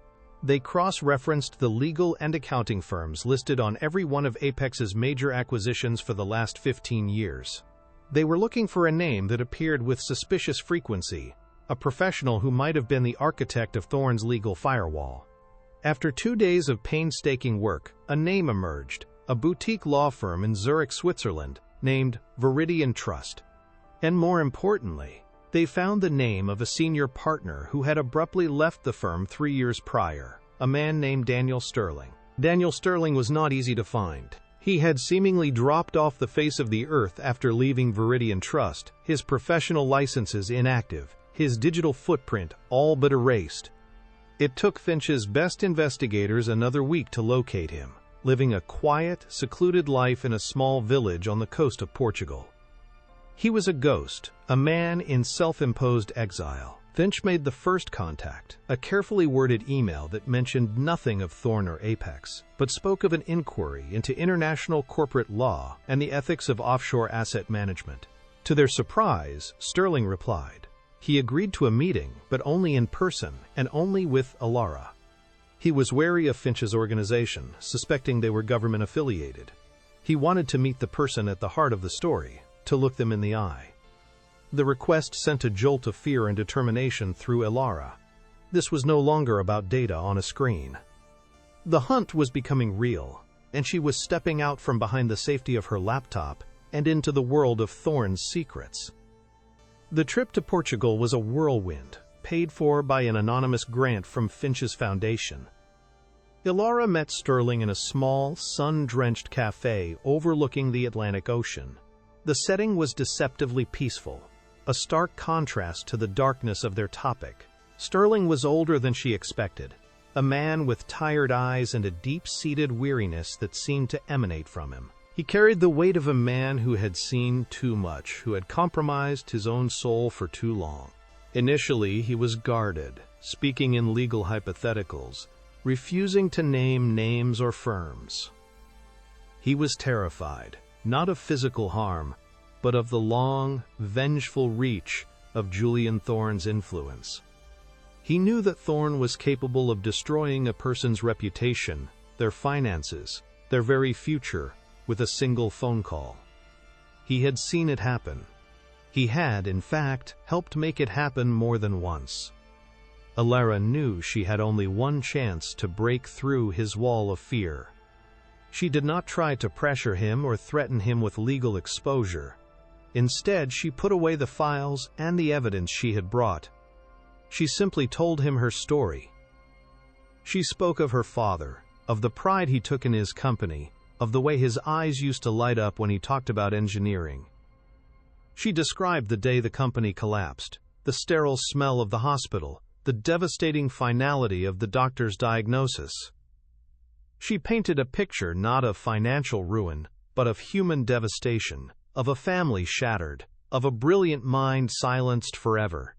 They cross-referenced the legal and accounting firms listed on every one of Apex's major acquisitions for the last 15 years. They were looking for a name that appeared with suspicious frequency, a professional who might have been the architect of Thorne's legal firewall. After 2 days of painstaking work, a name emerged, a boutique law firm in Zurich, Switzerland, named Viridian Trust. And more importantly, they found the name of a senior partner who had abruptly left the firm 3 years prior, a man named Daniel Sterling. Daniel Sterling was not easy to find. He had seemingly dropped off the face of the earth after leaving Viridian Trust, his professional licenses inactive, his digital footprint all but erased. It took Finch's best investigators another week to locate him, living a quiet, secluded life in a small village on the coast of Portugal. He was a ghost, a man in self-imposed exile. Finch made the first contact, a carefully worded email that mentioned nothing of Thorne or Apex, but spoke of an inquiry into international corporate law and the ethics of offshore asset management. To their surprise, Sterling replied. He agreed to a meeting, but only in person and only with Alara. He was wary of Finch's organization, suspecting they were government-affiliated. He wanted to meet the person at the heart of the story, to look them in the eye. The request sent a jolt of fear and determination through Alara. This was no longer about data on a screen. The hunt was becoming real, and she was stepping out from behind the safety of her laptop and into the world of Thorne's secrets. The trip to Portugal was a whirlwind, paid for by an anonymous grant from Finch's foundation. Alara met Sterling in a small, sun-drenched cafe overlooking the Atlantic Ocean. The setting was deceptively peaceful, a stark contrast to the darkness of their topic. Sterling was older than she expected, a man with tired eyes and a deep-seated weariness that seemed to emanate from him. He carried the weight of a man who had seen too much, who had compromised his own soul for too long. Initially, he was guarded, speaking in legal hypotheticals, refusing to name names or firms. He was terrified, not of physical harm, but of the long, vengeful reach of Julian Thorne's influence. He knew that Thorne was capable of destroying a person's reputation, their finances, their very future, with a single phone call. He had seen it happen. He had, in fact, helped make it happen more than once. Alara knew she had only one chance to break through his wall of fear. She did not try to pressure him or threaten him with legal exposure. Instead, she put away the files and the evidence she had brought. She simply told him her story. She spoke of her father, of the pride he took in his company, of the way his eyes used to light up when he talked about engineering. She described the day the company collapsed, the sterile smell of the hospital, the devastating finality of the doctor's diagnosis. She painted a picture not of financial ruin, but of human devastation, of a family shattered, of a brilliant mind silenced forever.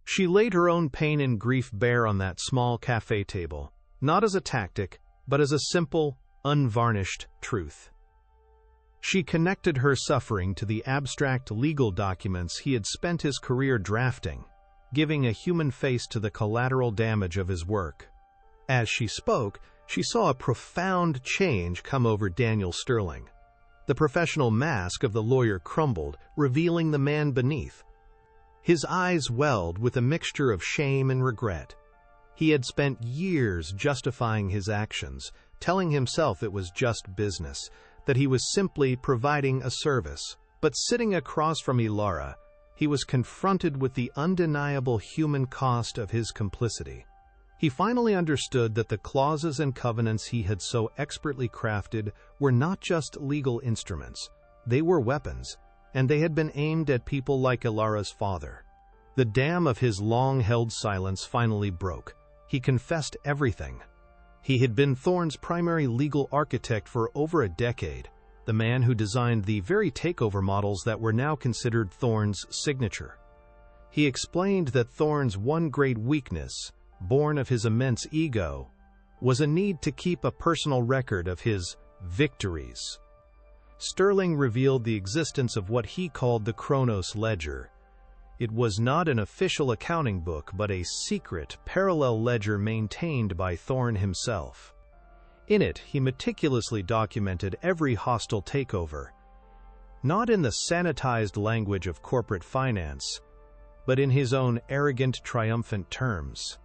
She laid her own pain and grief bare on that small cafe table, not as a tactic, but as a simple, unvarnished truth. She connected her suffering to the abstract legal documents he had spent his career drafting, giving a human face to the collateral damage of his work. As she spoke, she saw a profound change come over Daniel Sterling. The professional mask of the lawyer crumbled, revealing the man beneath. His eyes welled with a mixture of shame and regret. He had spent years justifying his actions, telling himself it was just business, that he was simply providing a service. But sitting across from Ilara, he was confronted with the undeniable human cost of his complicity. He finally understood that the clauses and covenants he had so expertly crafted were not just legal instruments. They were weapons, and they had been aimed at people like Ilara's father. The dam of his long-held silence finally broke. He confessed everything. He had been Thorne's primary legal architect for over a decade, the man who designed the very takeover models that were now considered Thorne's signature. He explained that Thorne's one great weakness, born of his immense ego, was a need to keep a personal record of his victories. Sterling revealed the existence of what he called the Kronos Ledger. It was not an official accounting book, but a secret, parallel ledger maintained by Thorne himself. In it, he meticulously documented every hostile takeover, not in the sanitized language of corporate finance, but in his own arrogant, triumphant terms.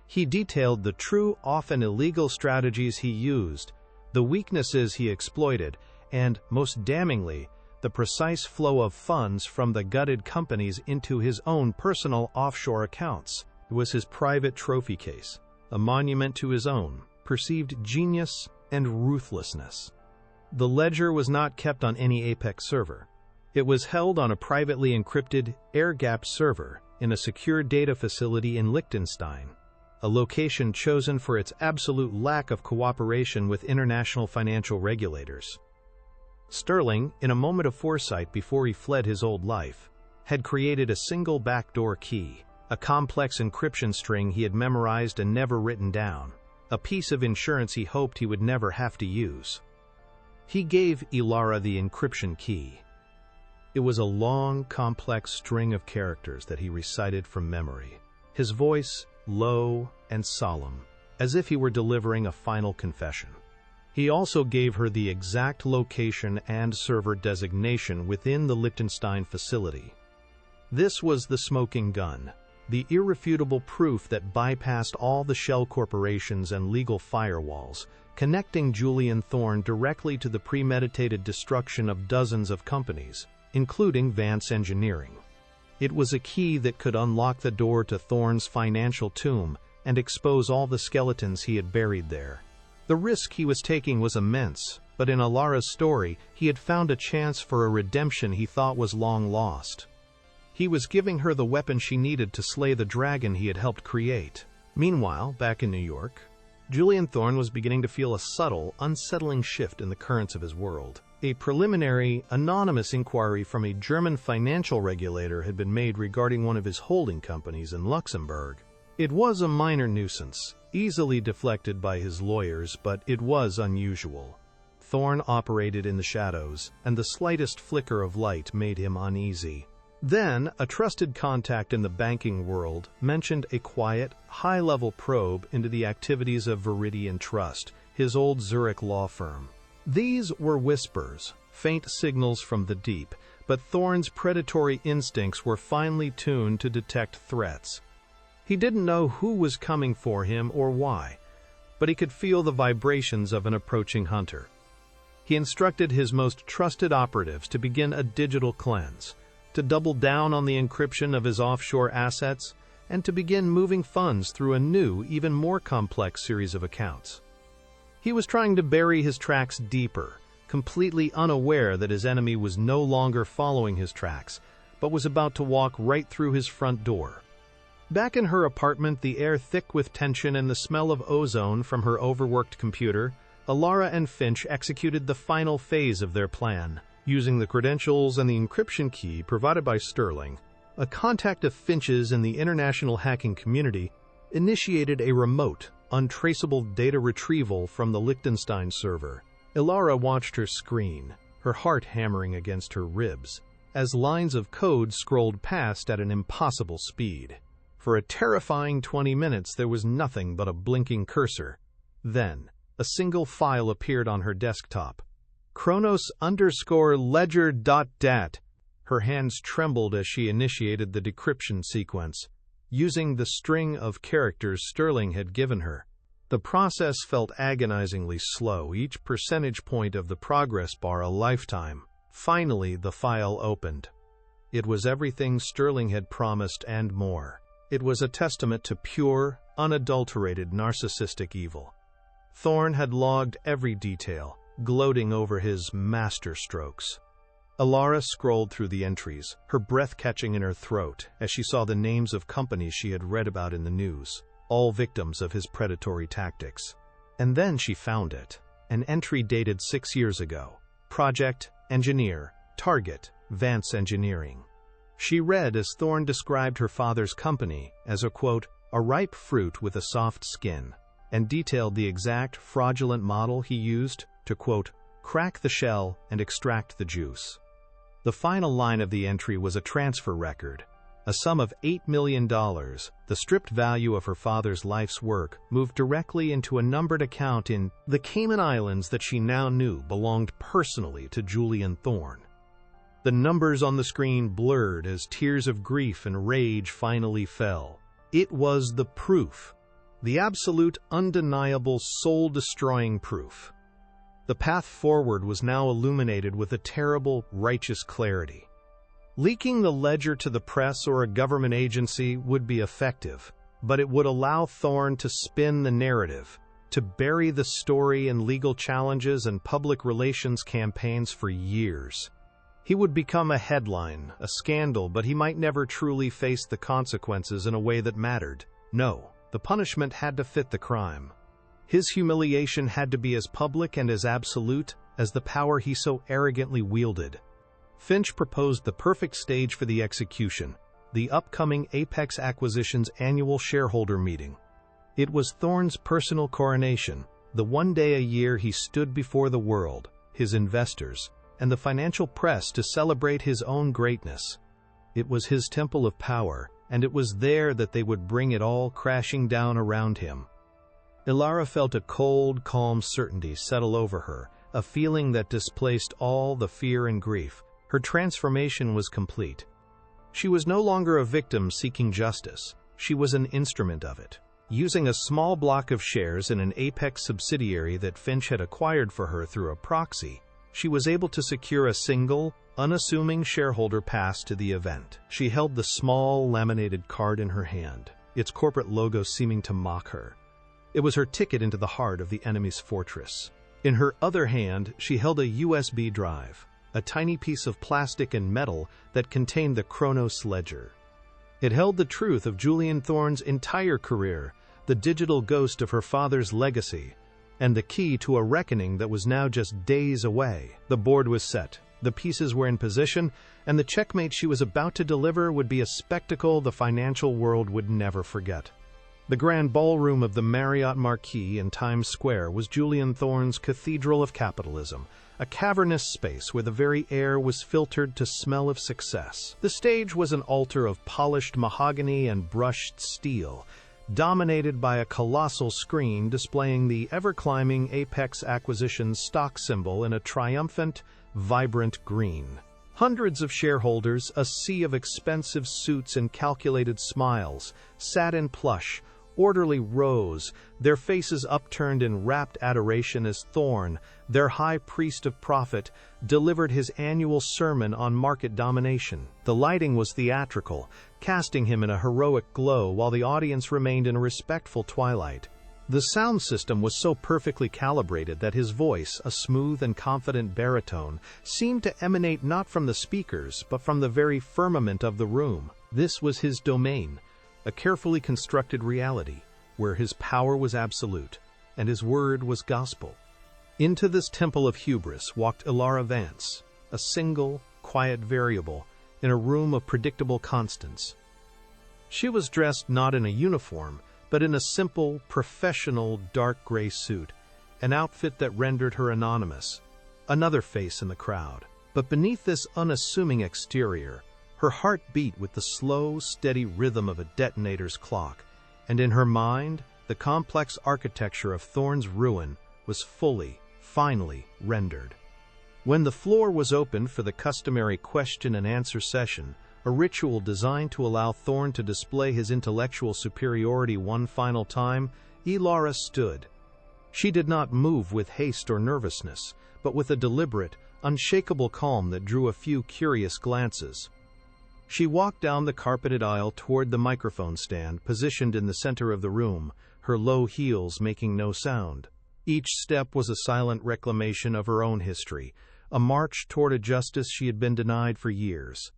He detailed the true, often illegal strategies he used, the weaknesses he exploited, and, most damningly, the precise flow of funds from the gutted companies into his own personal offshore accounts. It was his private trophy case, a monument to his own perceived genius and ruthlessness. The ledger was not kept on any Apex server. It was held on a privately encrypted, air-gapped server in a secure data facility in Liechtenstein, a location chosen for its absolute lack of cooperation with international financial regulators. Sterling, in a moment of foresight before he fled his old life, had created a single backdoor key, a complex encryption string he had memorized and never written down, a piece of insurance he hoped he would never have to use. He gave Ilara the encryption key. It was a long, complex string of characters that he recited from memory, his voice low and solemn, as if he were delivering a final confession. He also gave her the exact location and server designation within the Liechtenstein facility. This was the smoking gun, the irrefutable proof that bypassed all the shell corporations and legal firewalls, connecting Julian Thorne directly to the premeditated destruction of dozens of companies, including Vance Engineering. It was a key that could unlock the door to Thorne's financial tomb and expose all the skeletons he had buried there. The risk he was taking was immense, but in Ilara's story, he had found a chance for a redemption he thought was long lost. He was giving her the weapon she needed to slay the dragon he had helped create. Meanwhile, back in New York, Julian Thorne was beginning to feel a subtle, unsettling shift in the currents of his world. A preliminary, anonymous inquiry from a German financial regulator had been made regarding one of his holding companies in Luxembourg. It was a minor nuisance, easily deflected by his lawyers, but it was unusual. Thorne operated in the shadows, and the slightest flicker of light made him uneasy. Then, a trusted contact in the banking world mentioned a quiet, high-level probe into the activities of Viridian Trust, his old Zurich law firm. These were whispers, faint signals from the deep, but Thorne's predatory instincts were finely tuned to detect threats. He didn't know who was coming for him or why, but he could feel the vibrations of an approaching hunter. He instructed his most trusted operatives to begin a digital cleanse, to double down on the encryption of his offshore assets, and to begin moving funds through a new, even more complex series of accounts. He was trying to bury his tracks deeper, completely unaware that his enemy was no longer following his tracks, but was about to walk right through his front door. Back in her apartment, the air thick with tension and the smell of ozone from her overworked computer, Ilara and Finch executed the final phase of their plan. Using the credentials and the encryption key provided by Sterling, a contact of Finch's in the international hacking community initiated a remote, untraceable data retrieval from the Liechtenstein server. Ilara watched her screen, her heart hammering against her ribs, as lines of code scrolled past at an impossible speed. For a terrifying 20 minutes there was nothing but a blinking cursor. Then, a single file appeared on her desktop. Kronos_ledger.dat. Her hands trembled as she initiated the decryption sequence, using the string of characters Sterling had given her. The process felt agonizingly slow, each percentage point of the progress bar a lifetime. Finally, the file opened. It was everything Sterling had promised and more. It was a testament to pure, unadulterated narcissistic evil. Thorne had logged every detail, gloating over his masterstrokes. Alara scrolled through the entries, her breath catching in her throat as she saw the names of companies she had read about in the news, all victims of his predatory tactics. And then she found it. An entry dated 6 years ago. Project, Engineer, Target, Vance Engineering. She read as Thorne described her father's company as a, quote, a ripe fruit with a soft skin, and detailed the exact fraudulent model he used to, quote, crack the shell and extract the juice. The final line of the entry was a transfer record. A sum of $8 million, the stripped value of her father's life's work, moved directly into a numbered account in the Cayman Islands that she now knew belonged personally to Julian Thorne. The numbers on the screen blurred as tears of grief and rage finally fell. It was the proof. The absolute, undeniable, soul-destroying proof. The path forward was now illuminated with a terrible, righteous clarity. Leaking the ledger to the press or a government agency would be effective, but it would allow Thorne to spin the narrative, to bury the story in legal challenges and public relations campaigns for years. He would become a headline, a scandal, but he might never truly face the consequences in a way that mattered. No, the punishment had to fit the crime. His humiliation had to be as public and as absolute as the power he so arrogantly wielded. Finch proposed the perfect stage for the execution, the upcoming Apex Acquisitions annual shareholder meeting. It was Thorne's personal coronation, the one day a year he stood before the world, his investors, and the financial press to celebrate his own greatness. It was his temple of power, and it was there that they would bring it all crashing down around him. Alara felt a cold, calm certainty settle over her, a feeling that displaced all the fear and grief. Her transformation was complete. She was no longer a victim seeking justice. She was an instrument of it. Using a small block of shares in an Apex subsidiary that Finch had acquired for her through a proxy, she was able to secure a single, unassuming shareholder pass to the event. She held the small, laminated card in her hand, its corporate logo seeming to mock her. It was her ticket into the heart of the enemy's fortress. In her other hand, she held a USB drive, a tiny piece of plastic and metal that contained the Kronos ledger. It held the truth of Julian Thorne's entire career, the digital ghost of her father's legacy, and the key to a reckoning that was now just days away. The board was set, the pieces were in position, and the checkmate she was about to deliver would be a spectacle the financial world would never forget. The grand ballroom of the Marriott Marquis in Times Square was Julian Thorne's cathedral of capitalism, a cavernous space where the very air was filtered to smell of success. The stage was an altar of polished mahogany and brushed steel, dominated by a colossal screen displaying the ever-climbing Apex Acquisitions stock symbol in a triumphant, vibrant green. Hundreds of shareholders, a sea of expensive suits and calculated smiles, sat in plush, orderly rows, their faces upturned in rapt adoration as Thorne, their high priest of profit, delivered his annual sermon on market domination. The lighting was theatrical, casting him in a heroic glow while the audience remained in a respectful twilight. The sound system was so perfectly calibrated that his voice, a smooth and confident baritone, seemed to emanate not from the speakers but from the very firmament of the room. This was his domain, a carefully constructed reality, where his power was absolute, and his word was gospel. Into this temple of hubris walked Alara Vance, a single, quiet variable, in a room of predictable constants. She was dressed not in a uniform, but in a simple, professional, dark gray suit, an outfit that rendered her anonymous, another face in the crowd. But beneath this unassuming exterior, her heart beat with the slow, steady rhythm of a detonator's clock, and in her mind, the complex architecture of Thorne's ruin was fully, finally rendered. When the floor was opened for the customary question-and-answer session, a ritual designed to allow Thorne to display his intellectual superiority one final time, Elara stood. She did not move with haste or nervousness, but with a deliberate, unshakable calm that drew a few curious glances. She walked down the carpeted aisle toward the microphone stand positioned in the center of the room, her low heels making no sound. Each step was a silent reclamation of her own history, a march toward a justice she had been denied for years.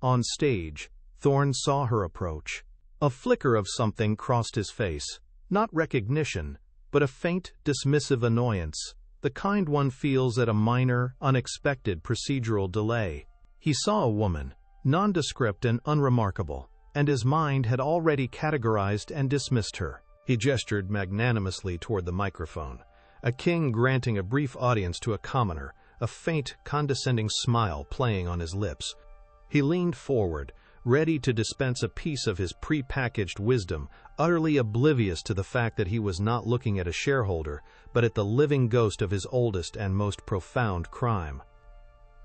On stage, Thorne saw her approach. A flicker of something crossed his face, not recognition, but a faint, dismissive annoyance, the kind one feels at a minor, unexpected procedural delay. He saw a woman, nondescript and unremarkable, and his mind had already categorized and dismissed her. He gestured magnanimously toward the microphone, a king granting a brief audience to a commoner, a faint, condescending smile playing on his lips. He leaned forward, ready to dispense a piece of his pre-packaged wisdom, utterly oblivious to the fact that he was not looking at a shareholder, but at the living ghost of his oldest and most profound crime.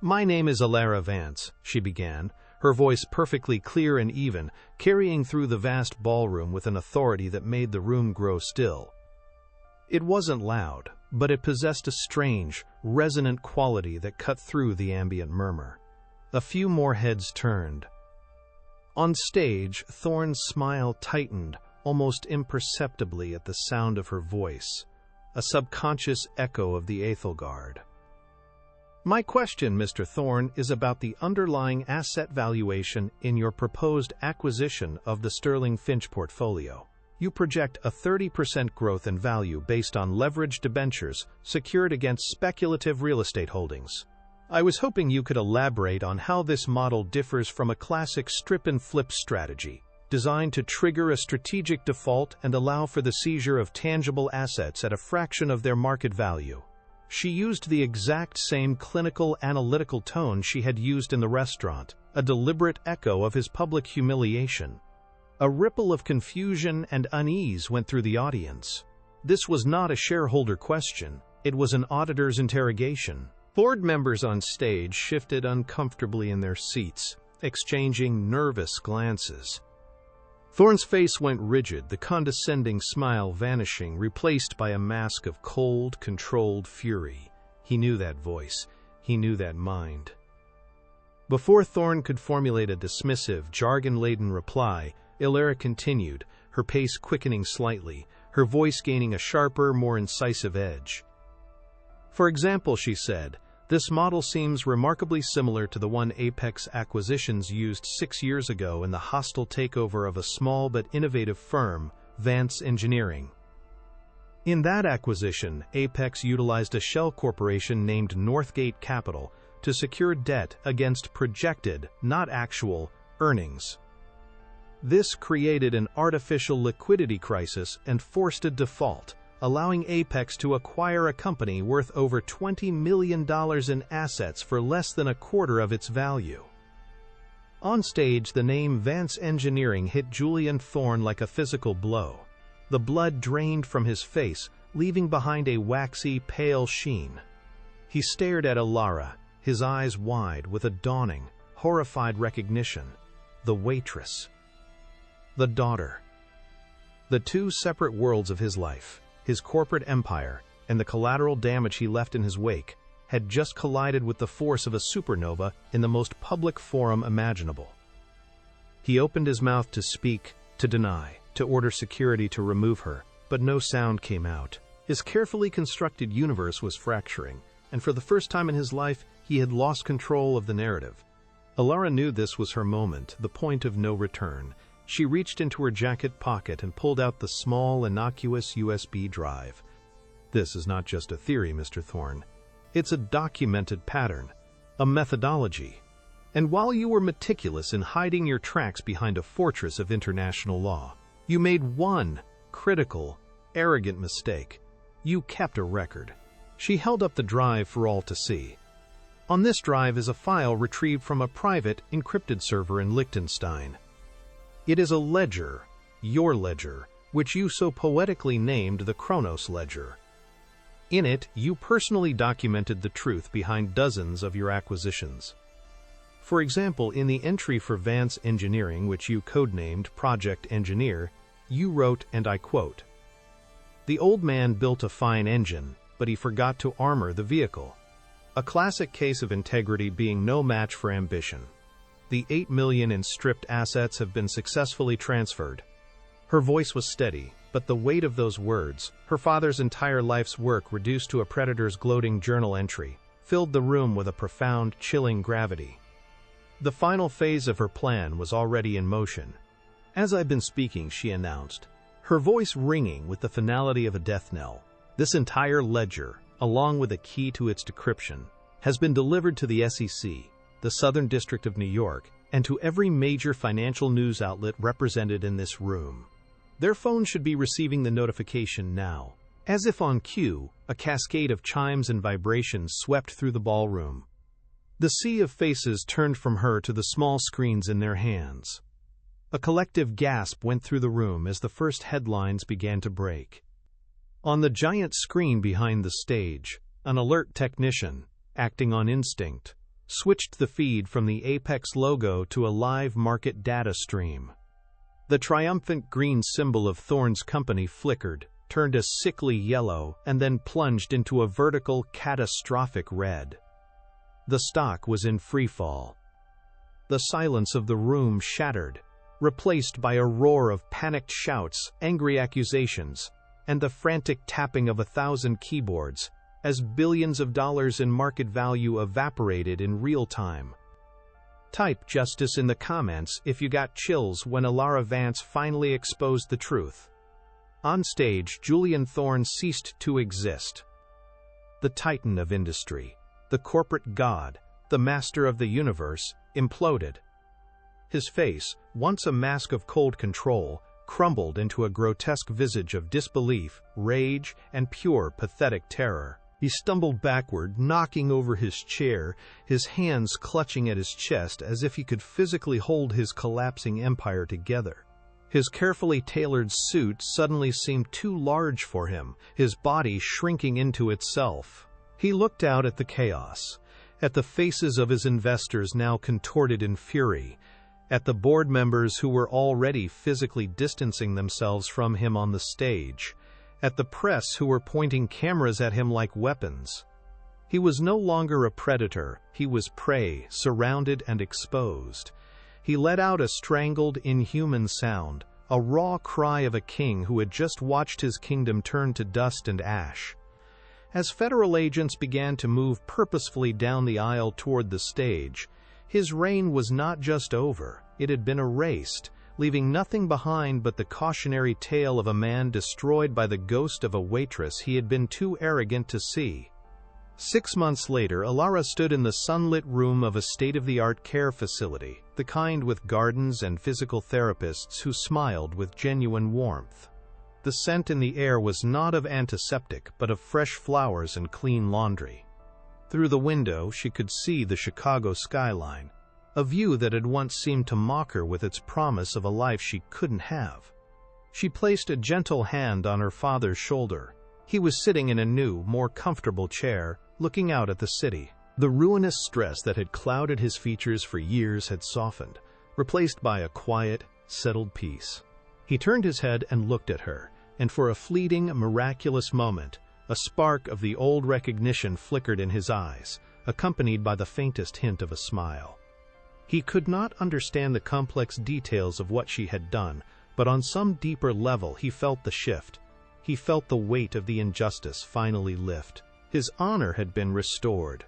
"My name is Elara Vance," she began, her voice perfectly clear and even, carrying through the vast ballroom with an authority that made the room grow still. It wasn't loud, but it possessed a strange, resonant quality that cut through the ambient murmur. A few more heads turned. On stage, Thorne's smile tightened, almost imperceptibly at the sound of her voice, a subconscious echo of the Aethelgard. "My question, Mr. Thorne, is about the underlying asset valuation in your proposed acquisition of the Sterling Finch portfolio. You project a 30% growth in value based on leveraged debentures secured against speculative real estate holdings. I was hoping you could elaborate on how this model differs from a classic strip-and-flip strategy, designed to trigger a strategic default and allow for the seizure of tangible assets at a fraction of their market value." She used the exact same clinical, analytical tone she had used in the restaurant, a deliberate echo of his public humiliation. A ripple of confusion and unease went through the audience. This was not a shareholder question, it was an auditor's interrogation. Board members on stage shifted uncomfortably in their seats, exchanging nervous glances. Thorne's face went rigid, the condescending smile vanishing, replaced by a mask of cold, controlled fury. He knew that voice. He knew that mind. Before Thorne could formulate a dismissive, jargon-laden reply, Elara continued, her pace quickening slightly, her voice gaining a sharper, more incisive edge. "For example," she said, "this model seems remarkably similar to the one Apex Acquisitions used 6 years ago in the hostile takeover of a small but innovative firm, Vance Engineering. In that acquisition, Apex utilized a shell corporation named Northgate Capital to secure debt against projected, not actual, earnings. This created an artificial liquidity crisis and forced a default, allowing Apex to acquire a company worth over $20 million in assets for less than a quarter of its value." On stage, the name Vance Engineering hit Julian Thorne like a physical blow. The blood drained from his face, leaving behind a waxy, pale sheen. He stared at Elara, his eyes wide with a dawning, horrified recognition. The waitress. The daughter. The two separate worlds of his life, his corporate empire, and the collateral damage he left in his wake, had just collided with the force of a supernova in the most public forum imaginable. He opened his mouth to speak, to deny, to order security to remove her, but no sound came out. His carefully constructed universe was fracturing, and for the first time in his life, he had lost control of the narrative. Elara knew this was her moment, the point of no return. She reached into her jacket pocket and pulled out the small, innocuous USB drive. "This is not just a theory, Mr. Thorne. It's a documented pattern, a methodology. And while you were meticulous in hiding your tracks behind a fortress of international law, you made one critical, arrogant mistake. You kept a record." She held up the drive for all to see. "On this drive is a file retrieved from a private, encrypted server in Liechtenstein. It is a ledger, your ledger, which you so poetically named the Chronos Ledger. In it, you personally documented the truth behind dozens of your acquisitions. For example, in the entry for Vance Engineering, which you codenamed Project Engineer, you wrote, and I quote, "The old man built a fine engine, but he forgot to armor the vehicle." A classic case of integrity being no match for ambition. The $8 million in stripped assets have been successfully transferred. Her voice was steady, but the weight of those words, her father's entire life's work reduced to a predator's gloating journal entry, filled the room with a profound, chilling gravity. The final phase of her plan was already in motion. "As I've been speaking," she announced, her voice ringing with the finality of a death knell, "this entire ledger, along with a key to its decryption, has been delivered to the SEC, the Southern District of New York, and to every major financial news outlet represented in this room. Their phones should be receiving the notification now." As if on cue, a cascade of chimes and vibrations swept through the ballroom. The sea of faces turned from her to the small screens in their hands. A collective gasp went through the room as the first headlines began to break. On the giant screen behind the stage, an alert technician, acting on instinct, switched the feed from the Apex logo to a live market data stream. The triumphant green symbol of Thorne's company flickered, turned a sickly yellow, and then plunged into a vertical, catastrophic red. The stock was in freefall. The silence of the room shattered, replaced by a roar of panicked shouts, angry accusations, and the frantic tapping of 1,000 keyboards, as billions of dollars in market value evaporated in real time. Type "justice" in the comments if you got chills when Alara Vance finally exposed the truth. On stage, Julian Thorne ceased to exist. The titan of industry, the corporate god, the master of the universe, imploded. His face, once a mask of cold control, crumbled into a grotesque visage of disbelief, rage, and pure, pathetic terror. He stumbled backward, knocking over his chair, his hands clutching at his chest as if he could physically hold his collapsing empire together. His carefully tailored suit suddenly seemed too large for him, his body shrinking into itself. He looked out at the chaos, at the faces of his investors now contorted in fury, at the board members who were already physically distancing themselves from him on the stage, at the press who were pointing cameras at him like weapons. He was no longer a predator, he was prey, surrounded and exposed. He let out a strangled, inhuman sound, a raw cry of a king who had just watched his kingdom turn to dust and ash. As federal agents began to move purposefully down the aisle toward the stage, his reign was not just over, it had been erased, leaving nothing behind but the cautionary tale of a man destroyed by the ghost of a waitress he had been too arrogant to see. 6 months later, Alara stood in the sunlit room of a state-of-the-art care facility, the kind with gardens and physical therapists who smiled with genuine warmth. The scent in the air was not of antiseptic, but of fresh flowers and clean laundry. Through the window, she could see the Chicago skyline, a view that had once seemed to mock her with its promise of a life she couldn't have. She placed a gentle hand on her father's shoulder. He was sitting in a new, more comfortable chair, looking out at the city. The ruinous stress that had clouded his features for years had softened, replaced by a quiet, settled peace. He turned his head and looked at her, and for a fleeting, miraculous moment, a spark of the old recognition flickered in his eyes, accompanied by the faintest hint of a smile. He could not understand the complex details of what she had done, but on some deeper level he felt the shift. He felt the weight of the injustice finally lift. His honor had been restored.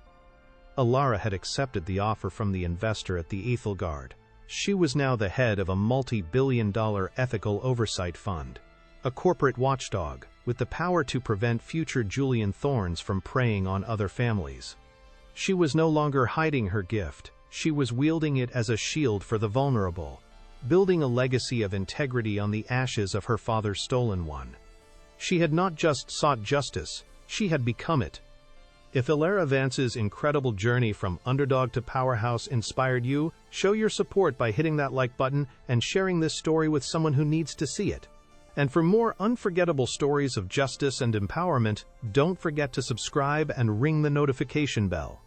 Alara had accepted the offer from the investor at the Ethelgard. She was now the head of a multi-billion-dollar ethical oversight fund, a corporate watchdog with the power to prevent future Julian Thornes from preying on other families. She was no longer hiding her gift. She was wielding it as a shield for the vulnerable, building a legacy of integrity on the ashes of her father's stolen one. She had not just sought justice, she had become it. If Alara Vance's incredible journey from underdog to powerhouse inspired you, show your support by hitting that like button and sharing this story with someone who needs to see it. And for more unforgettable stories of justice and empowerment, don't forget to subscribe and ring the notification bell.